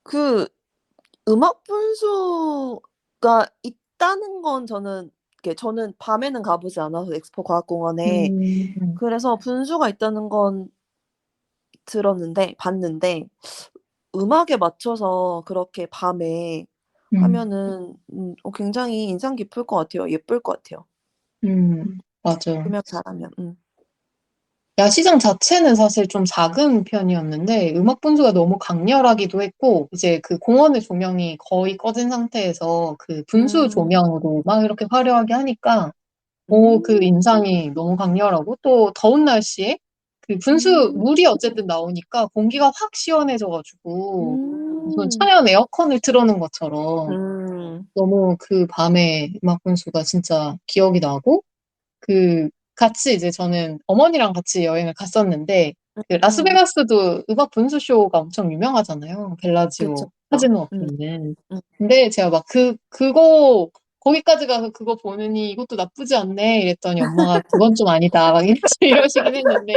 그 음악 분수가 있다는 건 저는 밤에는 가 보지 않아서 엑스포 과학공원에. 음, 그래서 분수가 있다는 건 봤는데 음악에 맞춰서 그렇게 밤에 음, 하면은 굉장히 인상 깊을 것 같아요. 예쁠 것 같아요. 맞아요. 조명 잘하면. 야시장 자체는 사실 좀 작은 편이었는데 음악 분수가 너무 강렬하기도 했고 이제 그 공원의 조명이 거의 꺼진 상태에서 그 분수 음. 조명으로 막 이렇게 화려하게 하니까 그 음. 인상이 너무 강렬하고 또 더운 날씨에 그 분수 음. 물이 어쨌든 나오니까 공기가 확 시원해져가지고 무슨 음. 천연 에어컨을 틀어놓은 것처럼 음. 너무 그 밤에 음악 분수가 진짜 기억이 나고 같이 이제 저는 어머니랑 같이 여행을 갔었는데, 그 음. 라스베가스도 음악 분수 쇼가 엄청 유명하잖아요. 그쵸, 벨라지오 그쵸. 카지노 앞에 있는. 음. 근데 제가 막 그거 거기까지 가서 그거 보느니 이것도 나쁘지 않네 이랬더니 엄마가 그건 좀 아니다 막 이러시긴 했는데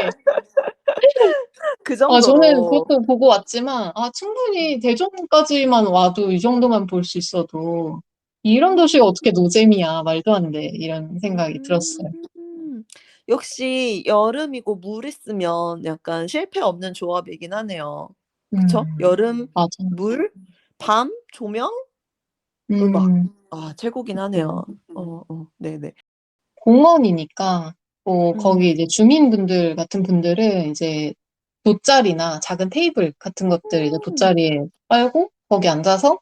그 저는 정도로. 그것도 보고 왔지만 충분히 대전까지만 와도 이 정도만 볼 수 있어도 이런 도시가 어떻게 노잼이야 말도 안 돼 이런 생각이 들었어요. 음. 역시 여름이고 물 있으면 약간 실패 없는 조합이긴 하네요. 그쵸? 여름, 맞아. 물, 밤, 조명, 음악. 음, 최고긴 그쵸. 하네요. 네네. 공원이니까 뭐 음. 거기 이제 주민분들 같은 분들은 이제 돗자리나 작은 테이블 같은 것들 이제 음. 돗자리에 깔고 거기 앉아서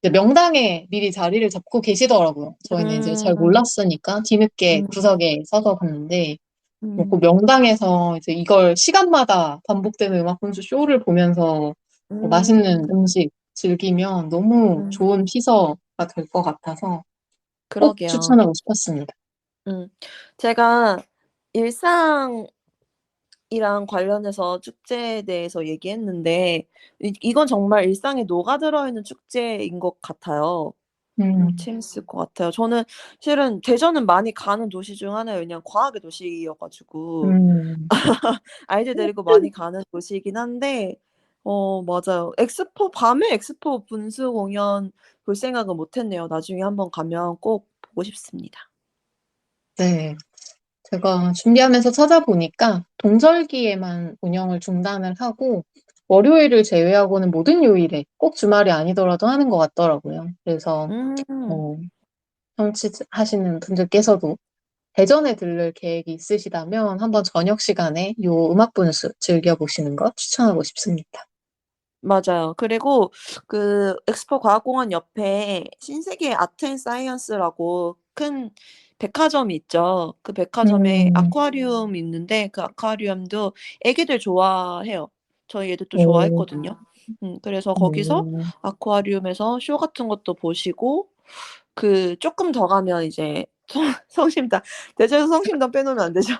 이제 명당에 미리 자리를 잡고 계시더라고요. 저희는 이제 잘 음. 몰랐으니까 뒤늦게 음. 구석에 서서 봤는데 뭐 그 음. 명당에서 이제 이걸 시간마다 반복되는 음악 분수 쇼를 보면서 뭐 맛있는 음. 음식 즐기면 너무 음. 좋은 피서가 될 것 같아서 꼭 그러게요. 추천하고 싶었습니다. 음. 제가 일상이랑 관련해서 축제에 대해서 얘기했는데 이건 정말 일상에 녹아들어 있는 축제인 것 같아요. 음, 재밌을 것 같아요. 저는 실은 대전은 많이 가는 도시 중 하나예요. 왜냐면 과학의 도시여 가지고 음, 아이들 데리고 많이 가는 도시이긴 한데 맞아요. 밤에 엑스포 분수 공연 볼 생각은 못 했네요. 나중에 한번 가면 꼭 보고 싶습니다. 네. 제가 준비하면서 찾아보니까 동절기에만 운영을 중단을 하고 월요일을 제외하고는 모든 요일에 꼭 주말이 아니더라도 하는 것 같더라고요. 그래서 음. 어, 청취하시는 분들께서도 대전에 들를 계획이 있으시다면 한번 저녁 시간에 요 음악 분수 즐겨보시는 거 추천하고 싶습니다. 맞아요. 그리고 그 엑스포 과학공원 옆에 신세계 아트 앤 사이언스라고 큰 백화점이 있죠. 그 백화점에 음, 아쿠아리움이 있는데 그 아쿠아리움도 애기들 좋아해요. 저희 애들도 오, 좋아했거든요. 그래서 거기서 오, 아쿠아리움에서 쇼 같은 것도 보시고 쪼끔 더 가면 이제 성심당 대전에서 성심당 빼놓으면 안 되죠.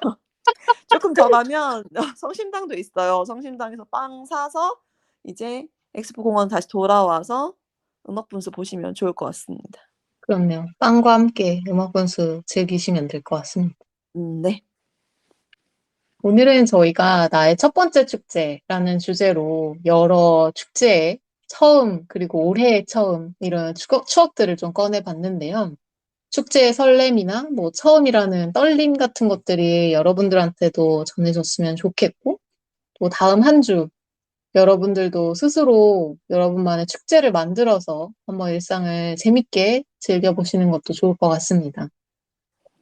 쪼끔 더 가면 성심당도 있어요. 성심당에서 빵 사서 이제 엑스포 공원 다시 돌아와서 음악 분수 보시면 좋을 것 같습니다. 그렇네요. 빵과 함께 음악 분수 즐기시면 될 것 같습니다. 네. 오늘은 저희가 나의 첫 번째 축제라는 주제로 여러 축제의 처음, 그리고 올해의 처음, 이런 추억들을 좀 꺼내봤는데요. 축제의 설렘이나 뭐 처음이라는 떨림 같은 것들이 여러분들한테도 전해졌으면 좋겠고, 또 다음 한 주 여러분들도 스스로 여러분만의 축제를 만들어서 한번 일상을 재밌게 즐겨보시는 것도 좋을 것 같습니다.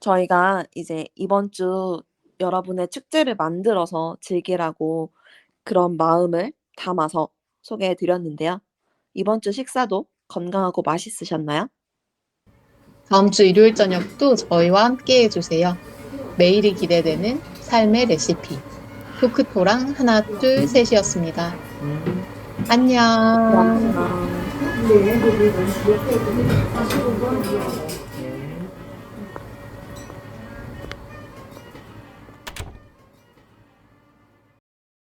저희가 이제 이번 주 여러분의 축제를 만들어서 즐기라고 그런 마음을 담아서 소개해 드렸는데요. 이번 주 식사도 건강하고 맛있으셨나요? 다음 주 일요일 저녁도 저희와 함께 해주세요. 매일이 기대되는 삶의 레시피. 토크토랑 하나, 둘, 셋이었습니다. 안녕. 안녕.